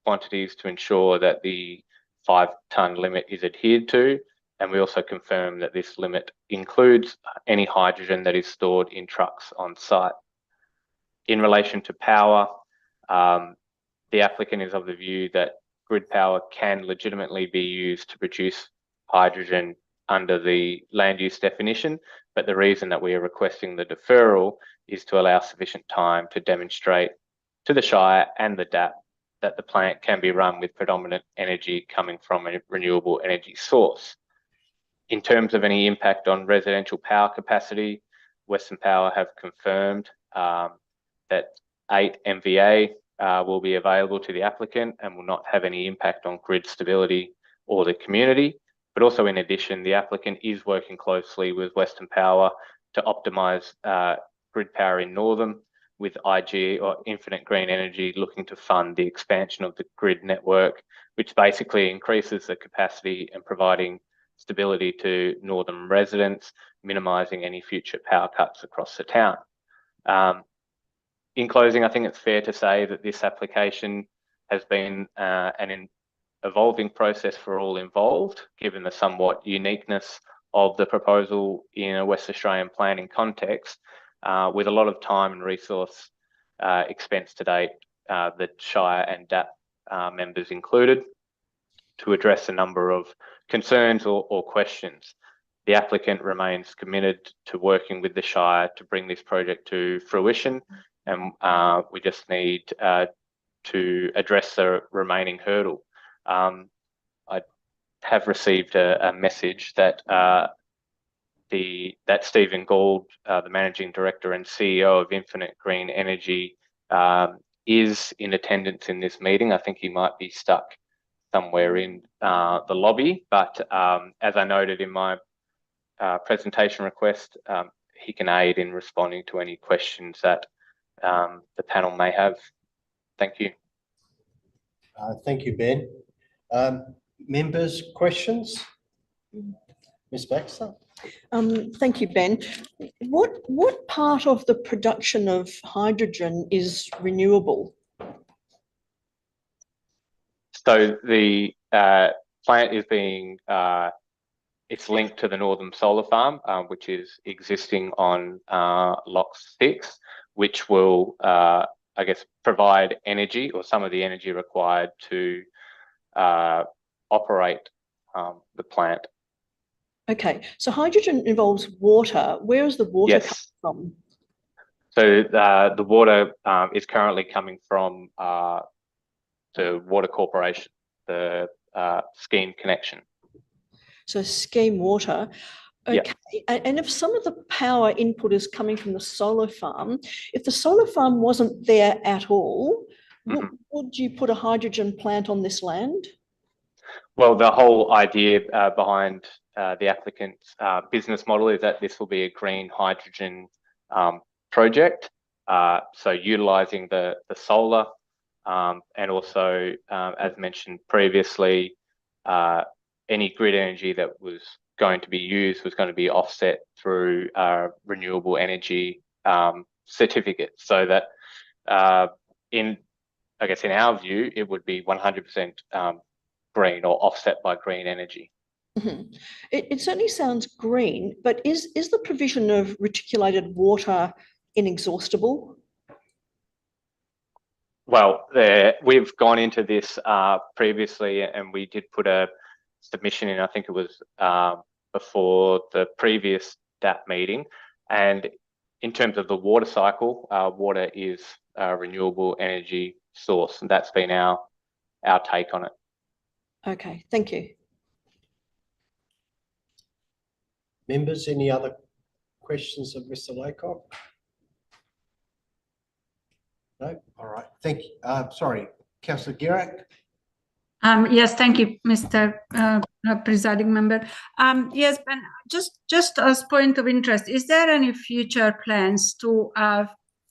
quantities to ensure that the 5-tonne limit is adhered to, and we also confirm that this limit includes any hydrogen that is stored in trucks on site. In relation to power, the applicant is of the view that grid power can legitimately be used to produce hydrogen under the land use definition, but the reason that we are requesting the deferral is to allow sufficient time to demonstrate to the Shire and the DAP that the plant can be run with predominant energy coming from a renewable energy source. In terms of any impact on residential power capacity, Western Power have confirmed that 8 MVA will be available to the applicant and will not have any impact on grid stability or the community. But also in addition, the applicant is working closely with Western Power to optimise grid power in Northam, with IG or Infinite Green Energy looking to fund the expansion of the grid network, which basically increases the capacity and providing stability to Northam residents, minimising any future power cuts across the town. In closing, I think it's fair to say that this application has been an evolving process for all involved, given the somewhat uniqueness of the proposal in a West Australian planning context, with a lot of time and resource expense to date, the Shire and DAP members included, to address a number of concerns or questions. The applicant remains committed to working with the Shire to bring this project to fruition, and we just need to address the remaining hurdle. I have received a message that Stephen Gould, the Managing Director and CEO of Infinite Green Energy, is in attendance in this meeting. I think he might be stuck somewhere in the lobby, but as I noted in my presentation request, he can aid in responding to any questions that the panel may have. Thank you. Thank you, Ben. Members, questions? Ms. Baxter? Thank you, Ben. What part of the production of hydrogen is renewable? So the plant is being, it's linked to the Northam solar farm, which is existing on Lock 6, which will, I guess, provide energy or some of the energy required to operate the plant. Okay, so hydrogen involves water. Where is the water coming from? So the water is currently coming from the Water Corporation, the scheme connection. So scheme water. Okay, and if some of the power input is coming from the solar farm, if the solar farm wasn't there at all, would you put a hydrogen plant on this land? Well, the whole idea behind the applicant's business model is that this will be a green hydrogen project. So utilising the solar and also, as mentioned previously, any grid energy that was going to be used was going to be offset through renewable energy certificates, so that in our view, it would be 100% green or offset by green energy. It certainly sounds green, but is the provision of reticulated water inexhaustible? Well, we've gone into this previously, and we did put a submission in, I think it was before the previous DAP meeting. And in terms of the water cycle, water is a renewable energy source, and that's been our take on it. Okay, thank you. Members, any other questions of Mr. Laycock? No? All right. Thank you. Sorry, Councillor Girac. Yes, thank you, Mr. Presiding Member. Yes, Ben, just as point of interest, is there any future plans to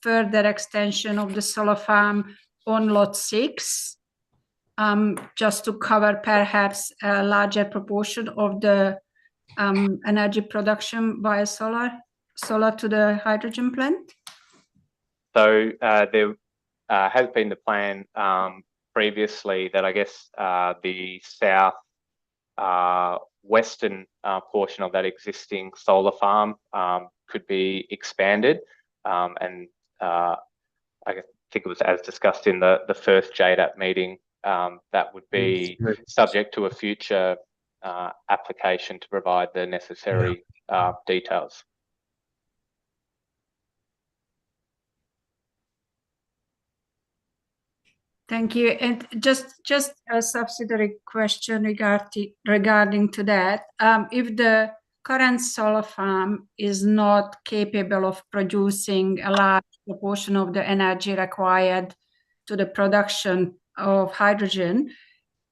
further extension of the solar farm on Lot 6, just to cover perhaps a larger proportion of the energy production via solar to the hydrogen plant? So there has been the plan previously that I guess the south western portion of that existing solar farm could be expanded, and I think it was as discussed in the first JDAP meeting, that would be subject to a future application to provide the necessary details. Thank you. And just a subsidiary question regarding to that. If the current solar farm is not capable of producing a large proportion of the energy required to the production of hydrogen,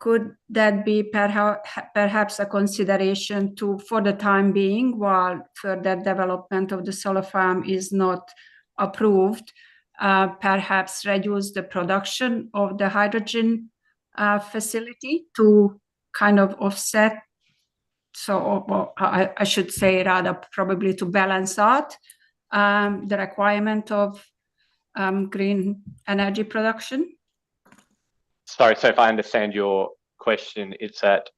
could that be perhaps a consideration to, for the time being, while further development of the solar farm is not approved, perhaps reduce the production of the hydrogen facility to kind of offset, so I should say rather probably to balance out the requirement of green energy production? Sorry, so if I understand your question, it's that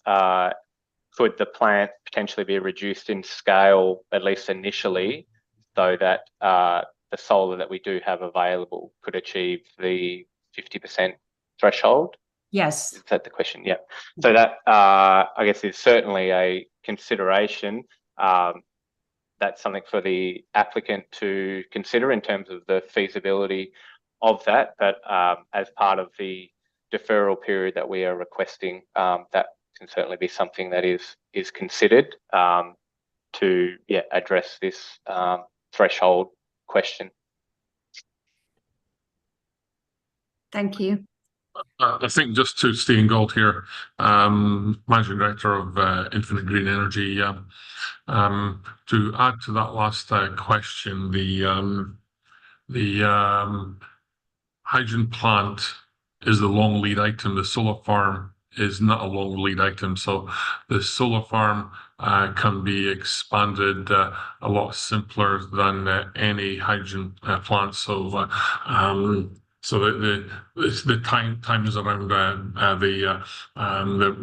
could the plant potentially be reduced in scale, at least initially, so that the solar that we do have available could achieve the 50% threshold? Yes. Is that the question? Yeah. So that, I guess, is certainly a consideration. That's something for the applicant to consider in terms of the feasibility of that. But as part of the deferral period that we are requesting, that can certainly be something that is considered to address this threshold question. Thank you. I think just to stay in gold here, Managing Director of Infinite Green Energy, to add to that last question, the hydrogen plant is the long lead item. The solar farm is not a long lead item. So the solar farm can be expanded a lot simpler than any hydrogen plant. So the time is around the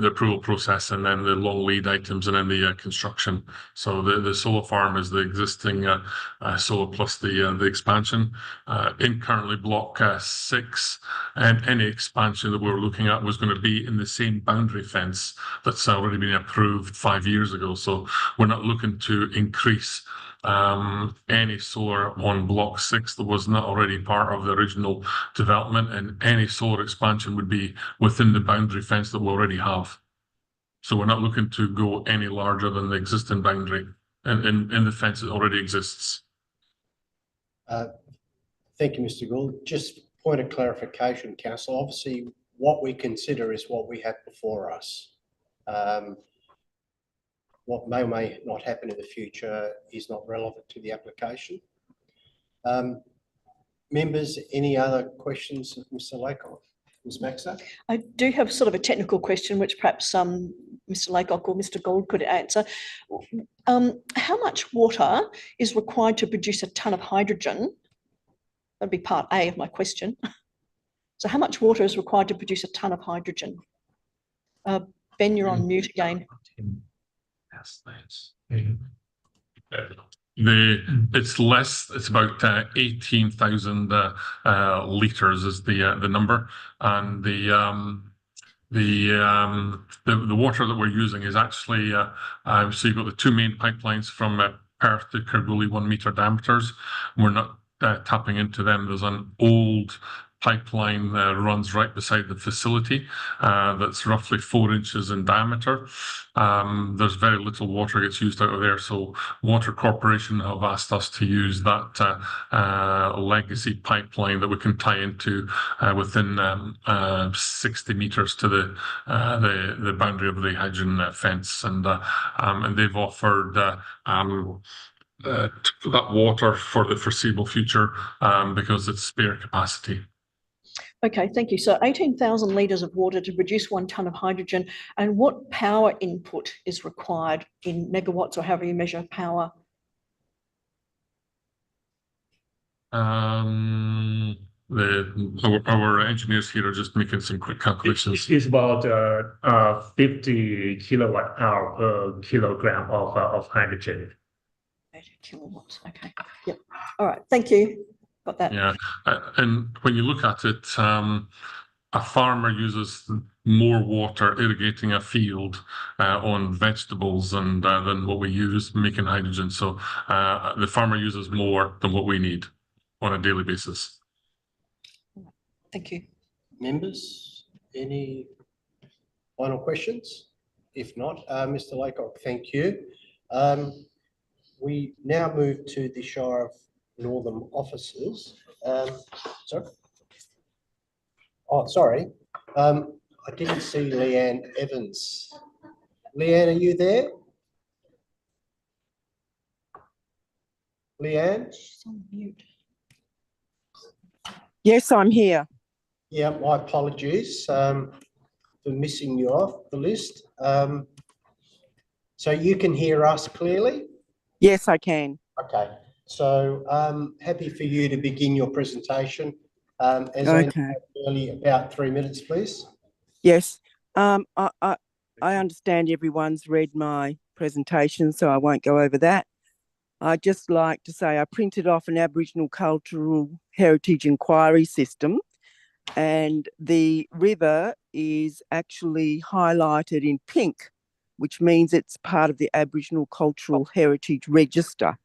approval process, and then the long lead items, and then the construction. So the solar farm is the existing solar plus the expansion. In currently block 6, and any expansion that we were looking at was going to be in the same boundary fence that's already been approved 5 years ago. So we're not looking to increase any solar on block 6 that was not already part of the original development, and any solar expansion would be within the boundary fence that we already have. So we're not looking to go any larger than the existing boundary in the fence that already exists. Thank you, Mr. Gould. Just point of clarification, Council. Obviously, what we consider is what we have before us. What may or may not happen in the future is not relevant to the application. Members, any other questions of Mr. Laycock? Ms. Maxer? I do have sort of a technical question, which perhaps Mr. Laycock or Mr. Gould could answer. How much water is required to produce a tonne of hydrogen? That'd be part A of my question. So how much water is required to produce a tonne of hydrogen? Ben, you're on mute again. It's less. It's about 18,000 litres is the number, and the water that we're using is actually so you've got the 2 main pipelines from Perth to Kalgoorlie, 1 metre diameters. We're not tapping into them. There's an old pipeline that runs right beside the facility that's roughly 4 inches in diameter. There's very little water gets used out of there, so Water Corporation have asked us to use that legacy pipeline that we can tie into within 60 metres to the boundary of the hydrogen fence, and they've offered that water for the foreseeable future because it's spare capacity. Okay, thank you. So 18,000 litres of water to produce 1 tonne of hydrogen. And what power input is required in megawatts, or however you measure power? Our engineers here are just making some quick calculations. It's about 50 kilowatt hour per kilogram of hydrogen. 80 kilowatts. Okay. Yep. All right. Thank you. Got that. Yeah, and when you look at it, a farmer uses more water irrigating a field on vegetables than what we use making hydrogen. So the farmer uses more than what we need on a daily basis. Thank you. Members, any final questions? If not, Mr. Laycock, thank you. We now move to the Shire of Northam officers. Sorry. Oh, sorry. I didn't see Leanne Evans. Leanne, are you there? Leanne? She's on mute. Yes, I'm here. Yeah, my apologies for missing you off the list. So you can hear us clearly? Yes, I can. Okay, so happy for you to begin your presentation. As Okay. early, about 3 minutes, please. Yes. I understand everyone's read my presentation, so I won't go over that. I'd just like to say I printed off an Aboriginal Cultural Heritage Inquiry System, and the river is actually highlighted in pink, which means it's part of the Aboriginal Cultural Heritage Register.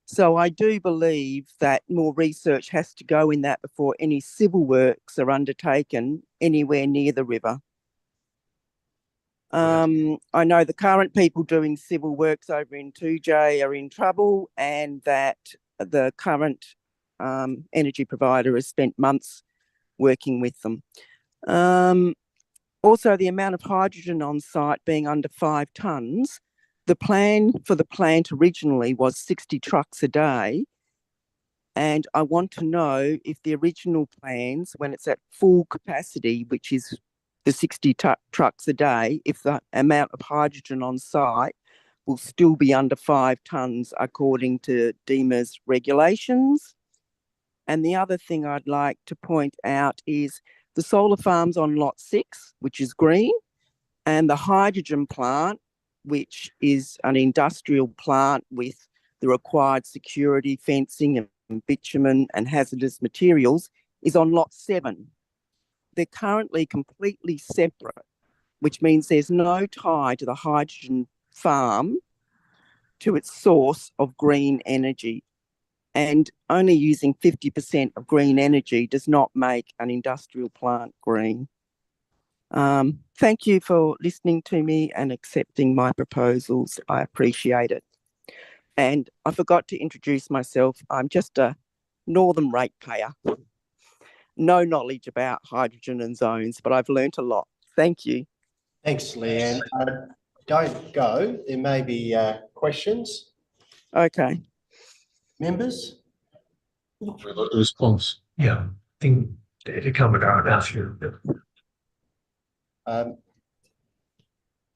So I do believe that more research has to go in that before any civil works are undertaken anywhere near the river. I know the current people doing civil works over in 2J are in trouble, and that the current energy provider has spent months working with them. Also, the amount of hydrogen on site being under 5 tonnes, the plan for the plant originally was 60 trucks a day. And I want to know if the original plans, when it's at full capacity, which is the 60 trucks a day, if the amount of hydrogen on site will still be under 5 tonnes according to DEMA's regulations. And the other thing I'd like to point out is the solar farms on lot 6, which is green, and the hydrogen plant, which is an industrial plant with the required security fencing and bitumen and hazardous materials, is on lot 7. They're currently completely separate, which means there's no tie to the hydrogen farm to its source of green energy. And only using 50% of green energy does not make an industrial plant green. Thank you for listening to me and accepting my proposals. I appreciate it. And I forgot to introduce myself. I'm just a Northam ratepayer. No knowledge about hydrogen and zones, but I've learnt a lot. Thank you. Thanks, Leanne. Don't go. There may be questions. Okay. Members? Response. Yeah, I think they come about after.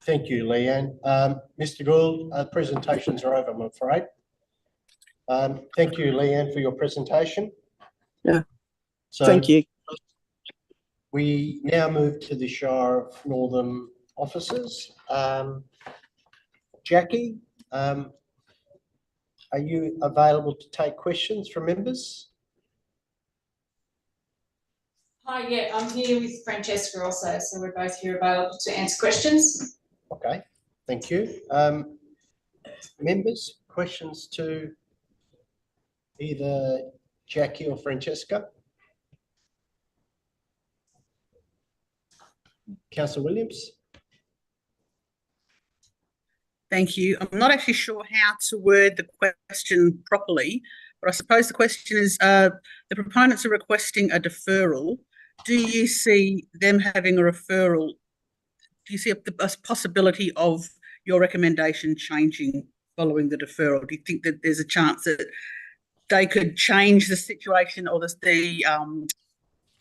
Thank you, Leanne. Mr. Gould, presentations are over, I'm afraid. Thank you, Leanne, for your presentation. Yeah. So thank you. We now move to the Shire of Northam officers. Jackie, are you available to take questions from members? Hi, yeah, I'm here with Francesca also, so we're both here available to answer questions. Okay, thank you. Members, questions to either Jackie or Francesca? Councillor Williams. Thank you. I'm not actually sure how to word the question properly, but I suppose the question is, the proponents are requesting a deferral. Do you see them having a referral? Do you see a possibility of your recommendation changing following the deferral? Do you think that there's a chance that they could change the situation or the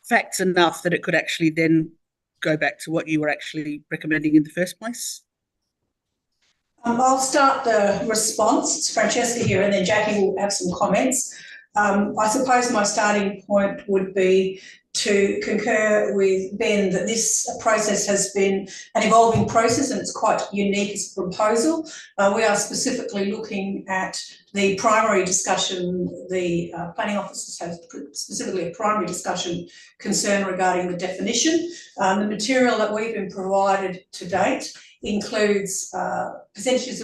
facts enough that it could actually then go back to what you were actually recommending in the first place? I'll start the response. It's Francesca here, and then Jackie will have some comments. I suppose my starting point would be to concur with Ben that this process has been an evolving process and it's quite unique as a proposal. We are specifically looking at the primary discussion. The planning officers have specifically a primary discussion concern regarding the definition. The material that we've been provided to date includes percentages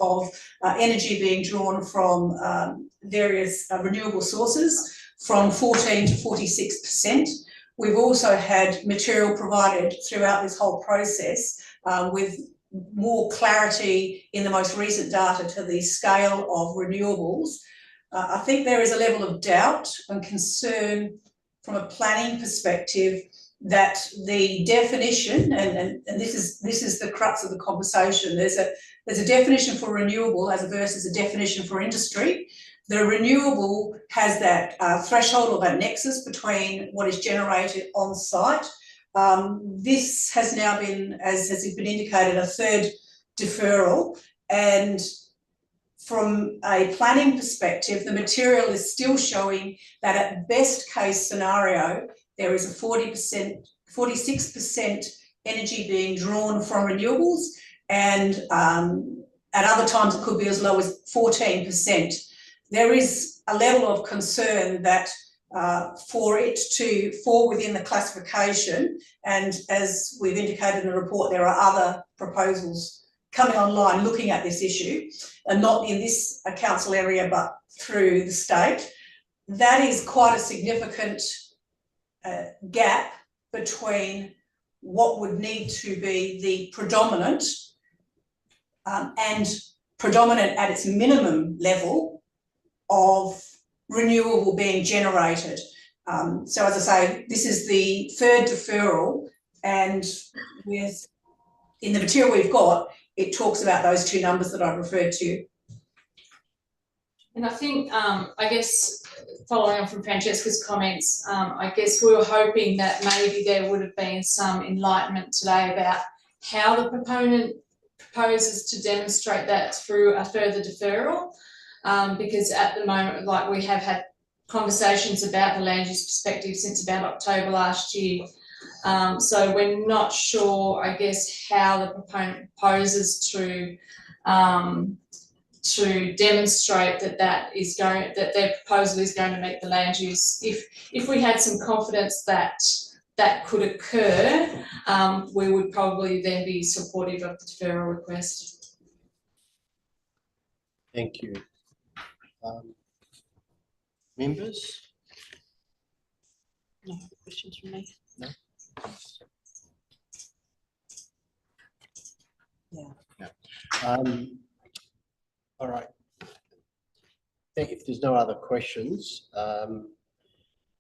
of energy being drawn from various renewable sources from 14 to 46%. We've also had material provided throughout this whole process with more clarity in the most recent data to the scale of renewables. I think there is a level of doubt and concern from a planning perspective that the definition, and this is the crux of the conversation, there's a definition for renewable as versus a definition for industry. The renewable has that threshold or that nexus between what is generated on site. This has now been, as has been indicated, a third deferral, and from a planning perspective, the material is still showing that at best case scenario, there is a 46% energy being drawn from renewables, and at other times it could be as low as 14%. There is a level of concern that for it to fall within the classification, and as we've indicated in the report, there are other proposals coming online looking at this issue, and not in this council area but through the state. That is quite a significant gap between what would need to be the predominant and predominant at its minimum level of renewable being generated. So as I say, this is the third deferral, and in the material we've got, it talks about those two numbers that I've referred to. And I think, I guess, following on from Francesca's comments, I guess we were hoping that maybe there would have been some enlightenment today about how the proponent proposes to demonstrate that through a further deferral, because at the moment, like, we have had conversations about the land use perspective since about October last year. So we're not sure, I guess, how the proponent proposes to demonstrate that their proposal is going to meet the land use. If we had some confidence that that could occur, we would probably then be supportive of the deferral request. Thank you. Members? No questions from me. No? Yeah. All right. If there's no other questions,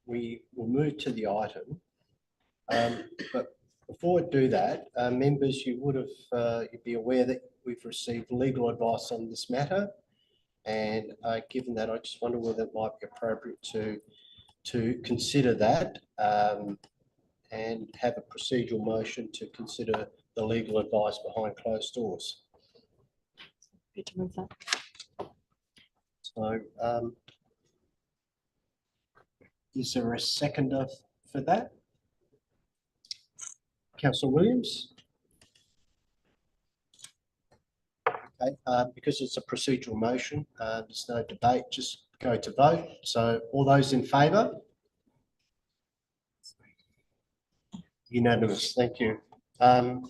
we will move to the item. But before we do that, members, you would have you'd be aware that we've received legal advice on this matter, and given that, I just wonder whether it might be appropriate to consider that and have a procedural motion to consider the legal advice behind closed doors. Good to move that. So, is there a seconder for that? Councillor Williams? Okay, because it's a procedural motion, there's no debate, just go to vote. So all those in favour? Unanimous, thank you. For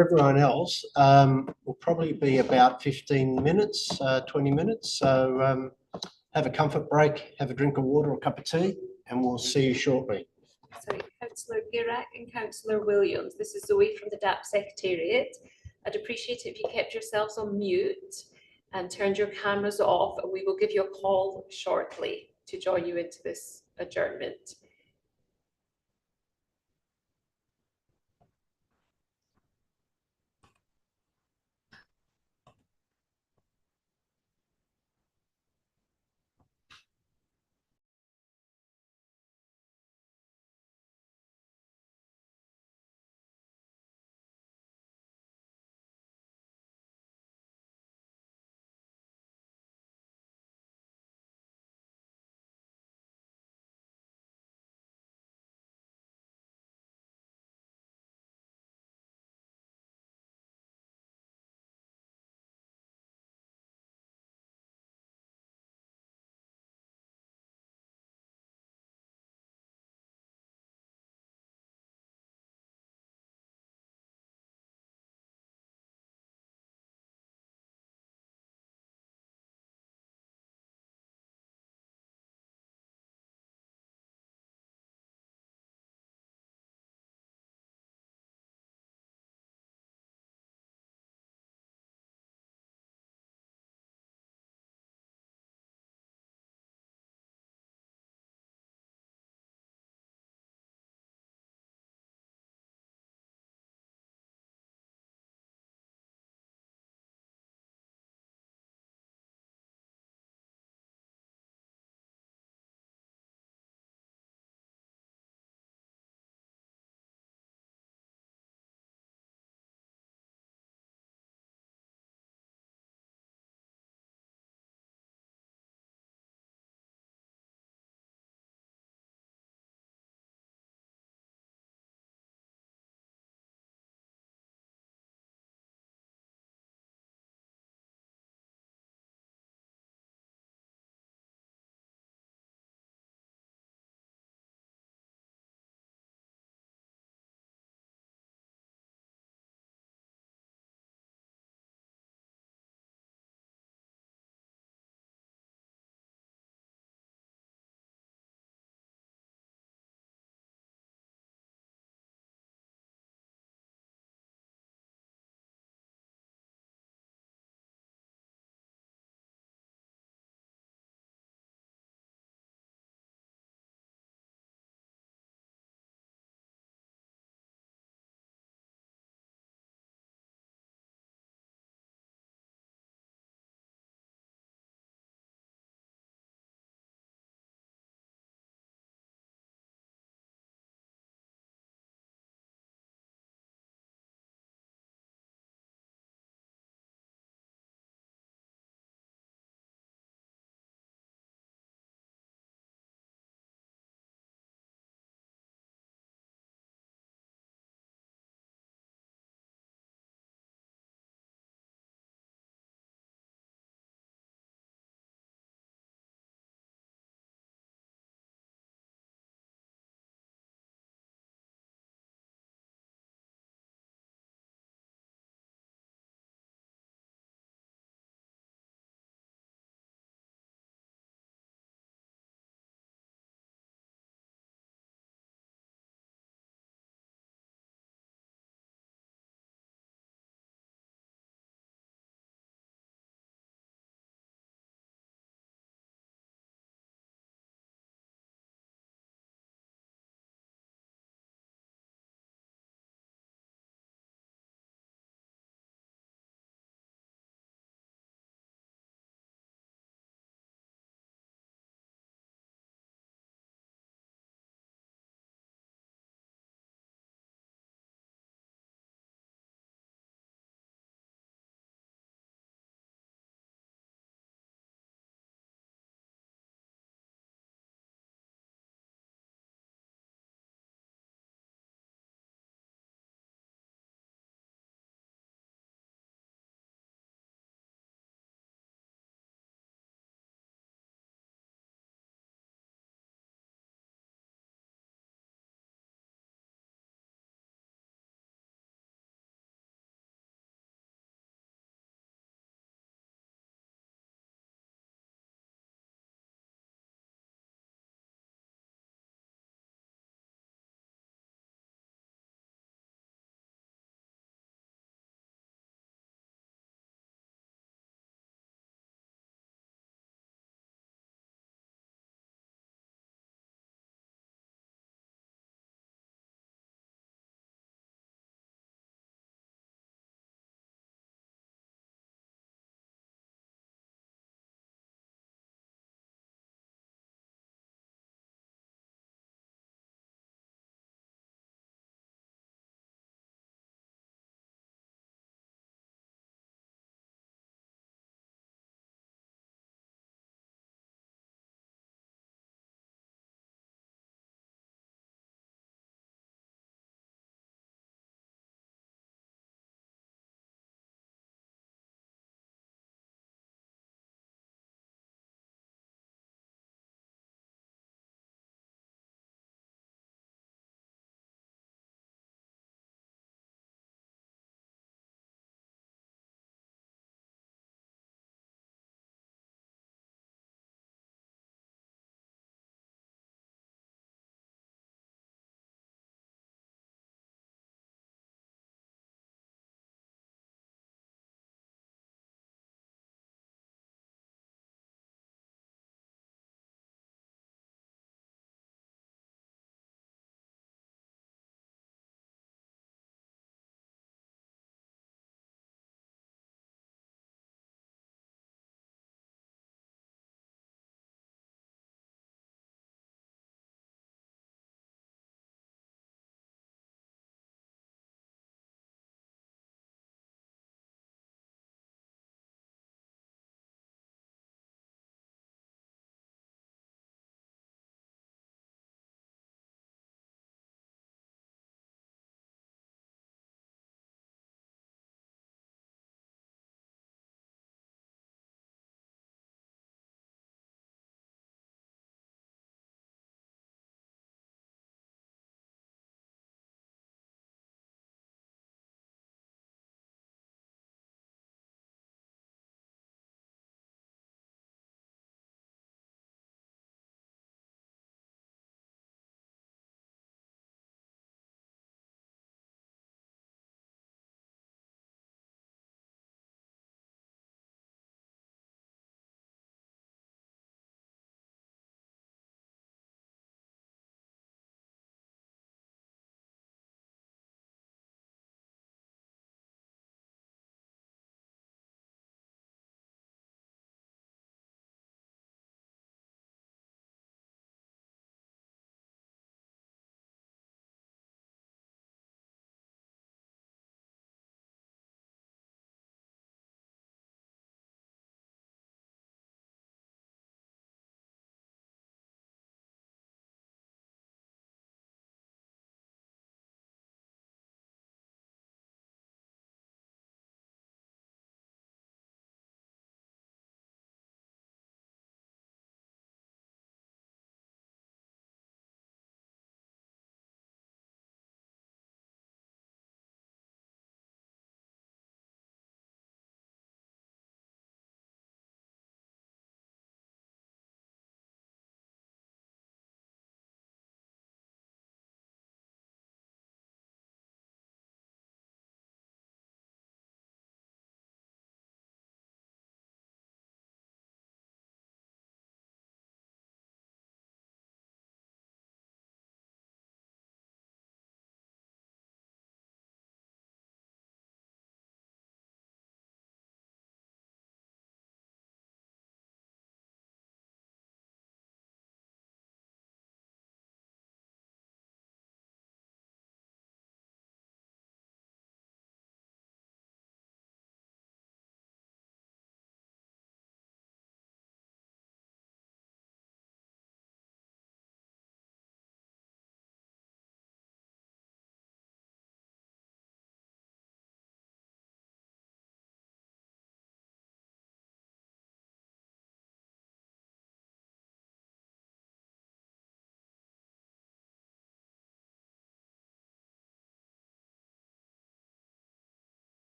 everyone else, will probably be about 15 minutes, 20 minutes. So have a comfort break, have a drink of water or a cup of tea, and we'll see you shortly. Sorry, Councillor Girac and Councillor Williams. This is Zoe from the DAP Secretariat. I'd appreciate it if you kept yourselves on mute and turned your cameras off, and we will give you a call shortly to join you into this adjournment.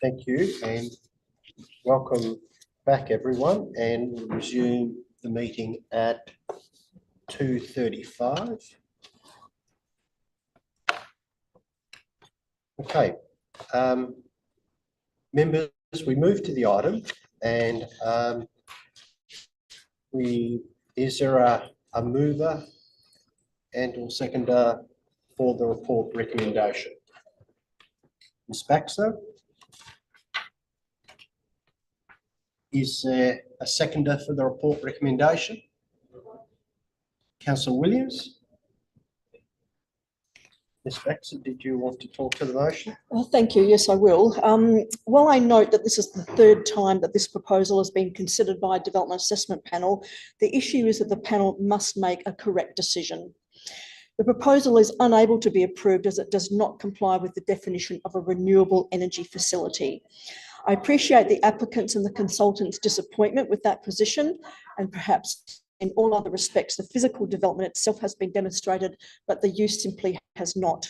Thank you and welcome back everyone, and we'll resume the meeting at 2:35. Okay, members, we move to the item, and is there a mover and or seconder for the report recommendation? Ms. Baxter? Is there a seconder for the report recommendation? Councillor Williams? Ms. Baxter, did you want to talk to the motion? Well, thank you. Yes, I will. While I note that this is the third time that this proposal has been considered by a development assessment panel, the issue is that the panel must make a correct decision. The proposal is unable to be approved as it does not comply with the definition of a renewable energy facility. I appreciate the applicants and the consultants' disappointment with that position, and perhaps in all other respects, the physical development itself has been demonstrated, but the use simply has not.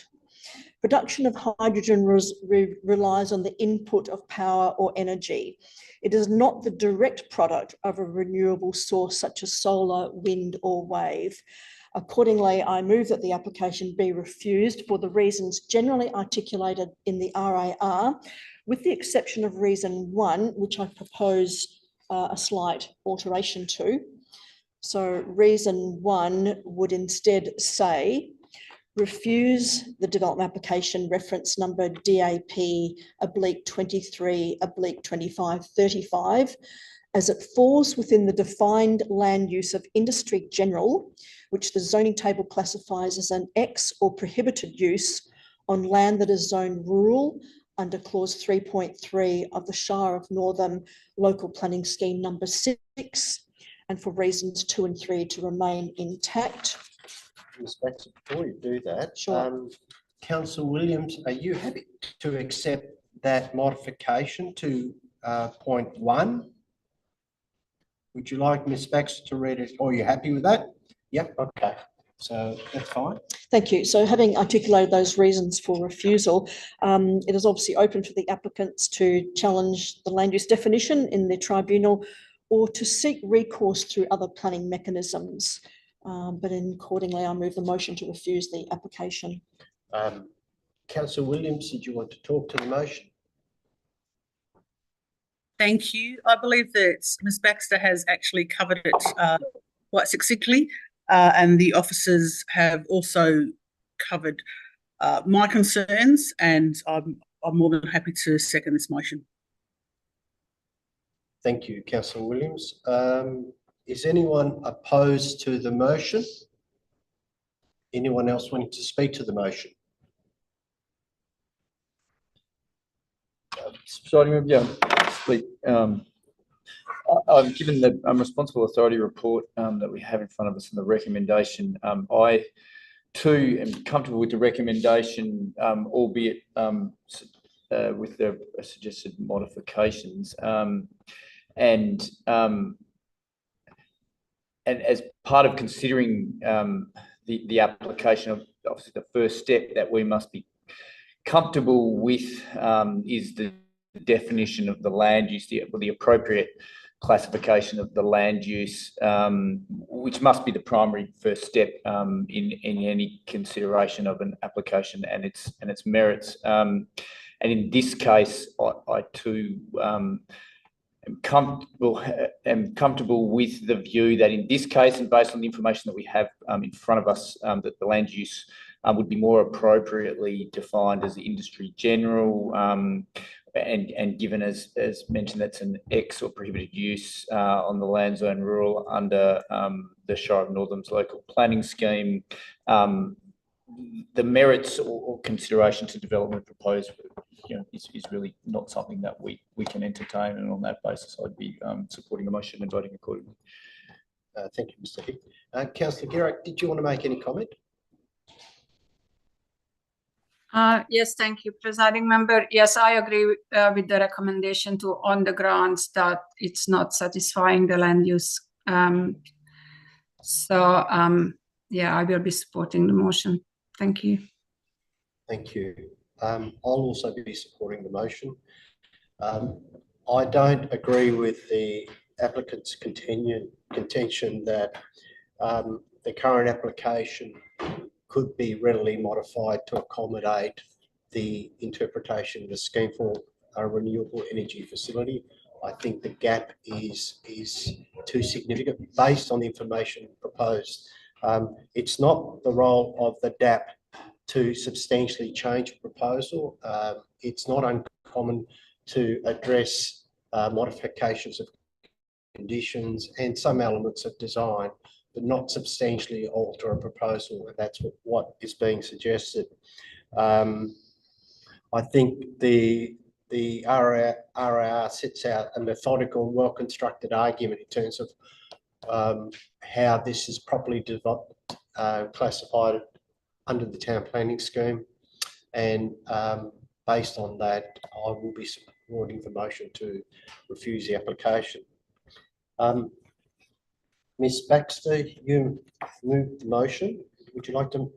Production of hydrogen relies on the input of power or energy. It is not the direct product of a renewable source such as solar, wind, or wave. Accordingly, I move that the application be refused for the reasons generally articulated in the RAR, with the exception of reason 1, which I propose a slight alteration to. So reason 1 would instead say, refuse the development application reference number DAP/23/2535 as it falls within the defined land use of industry general, which the zoning table classifies as an X or prohibited use on land that is zoned rural under clause 3.3 of the Shire of Northam local planning scheme number 6, and for reasons 2 and 3 to remain intact. Ms. Baxter, before you do that, sure. Councillor Williams, are you happy to accept that modification to point 1? Would you like Ms. Baxter to read it, or are you happy with that? Yep, okay, so that's fine. Thank you. So having articulated those reasons for refusal, it is obviously open for the applicants to challenge the land use definition in the tribunal or to seek recourse through other planning mechanisms. But accordingly, I move the motion to refuse the application. Councillor Williams, did you want to talk to the motion? Thank you. I believe that Ms. Baxter has actually covered it quite succinctly, and the officers have also covered my concerns, and I'm more than happy to second this motion. Thank you, Councillor Williams. Is anyone opposed to the motion? Anyone else wanting to speak to the motion? I've given the responsible authority report that we have in front of us and the recommendation. I too am comfortable with the recommendation, albeit with the suggested modifications. And as part of considering the application of obviously the first step that we must be comfortable with is the definition of the land use, the appropriate classification of the land use, which must be the primary first step in any consideration of an application and its merits. And in this case, I too am comfortable with the view that in this case, and based on the information that we have in front of us, that the land use would be more appropriately defined as the industry general, and given as mentioned, that's an X or prohibited use on the land zone rural under the Shire of Northam's local planning scheme. The merits or consideration to development proposed, is really not something that we can entertain, and on that basis, I'd be supporting the motion and voting accordingly. Thank you, Mr. Hick. Councillor Gerac, did you want to make any comment? Yes, thank you, Presiding Member. Yes, I agree with the recommendation on the grounds that it's not satisfying the land use. Yeah, I will be supporting the motion. Thank you. Thank you. I'll also be supporting the motion. I don't agree with the applicant's contention that the current application could be readily modified to accommodate the interpretation of the scheme for a renewable energy facility. I think the gap is too significant based on the information proposed. It's not the role of the DAP to substantially change a proposal. It's not uncommon to address modifications of conditions and some elements of design, but not substantially alter a proposal, and that's what is being suggested. I think the RAR sets out a methodical and well-constructed argument in terms of how this is properly developed, classified under the town planning scheme, and based on that, I will be supporting the motion to refuse the application. Ms. Baxter, you moved the motion. Would you like to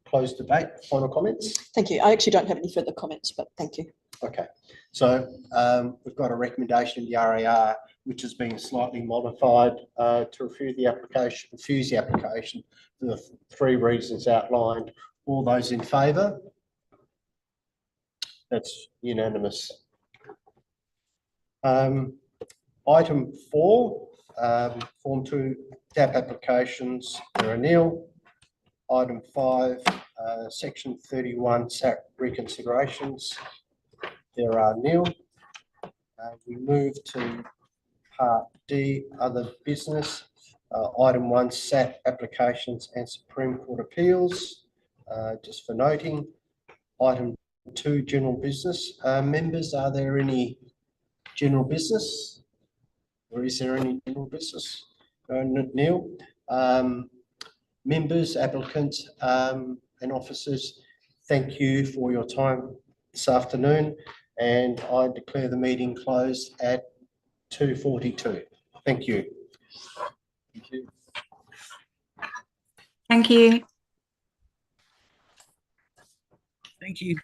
close debate? Final comments? Thank you. I actually don't have any further comments, but thank you. Okay, so we've got a recommendation in the RAR which has been slightly modified to refuse the application for the 3 reasons outlined. All those in favour? That's unanimous. Item 4, Form 2 DAP applications, there are nil. Item 5, Section 31 SAP reconsiderations, there are nil. We move to Part D, other business. Item 1, SAP applications and Supreme Court appeals, just for noting. Item 2, general business. Members, are there any general business? Or is there any general business? Neil? Members, applicants, and officers, thank you for your time this afternoon, and I declare the meeting closed at 2:42. Thank you. Thank you. Thank you. Thank you.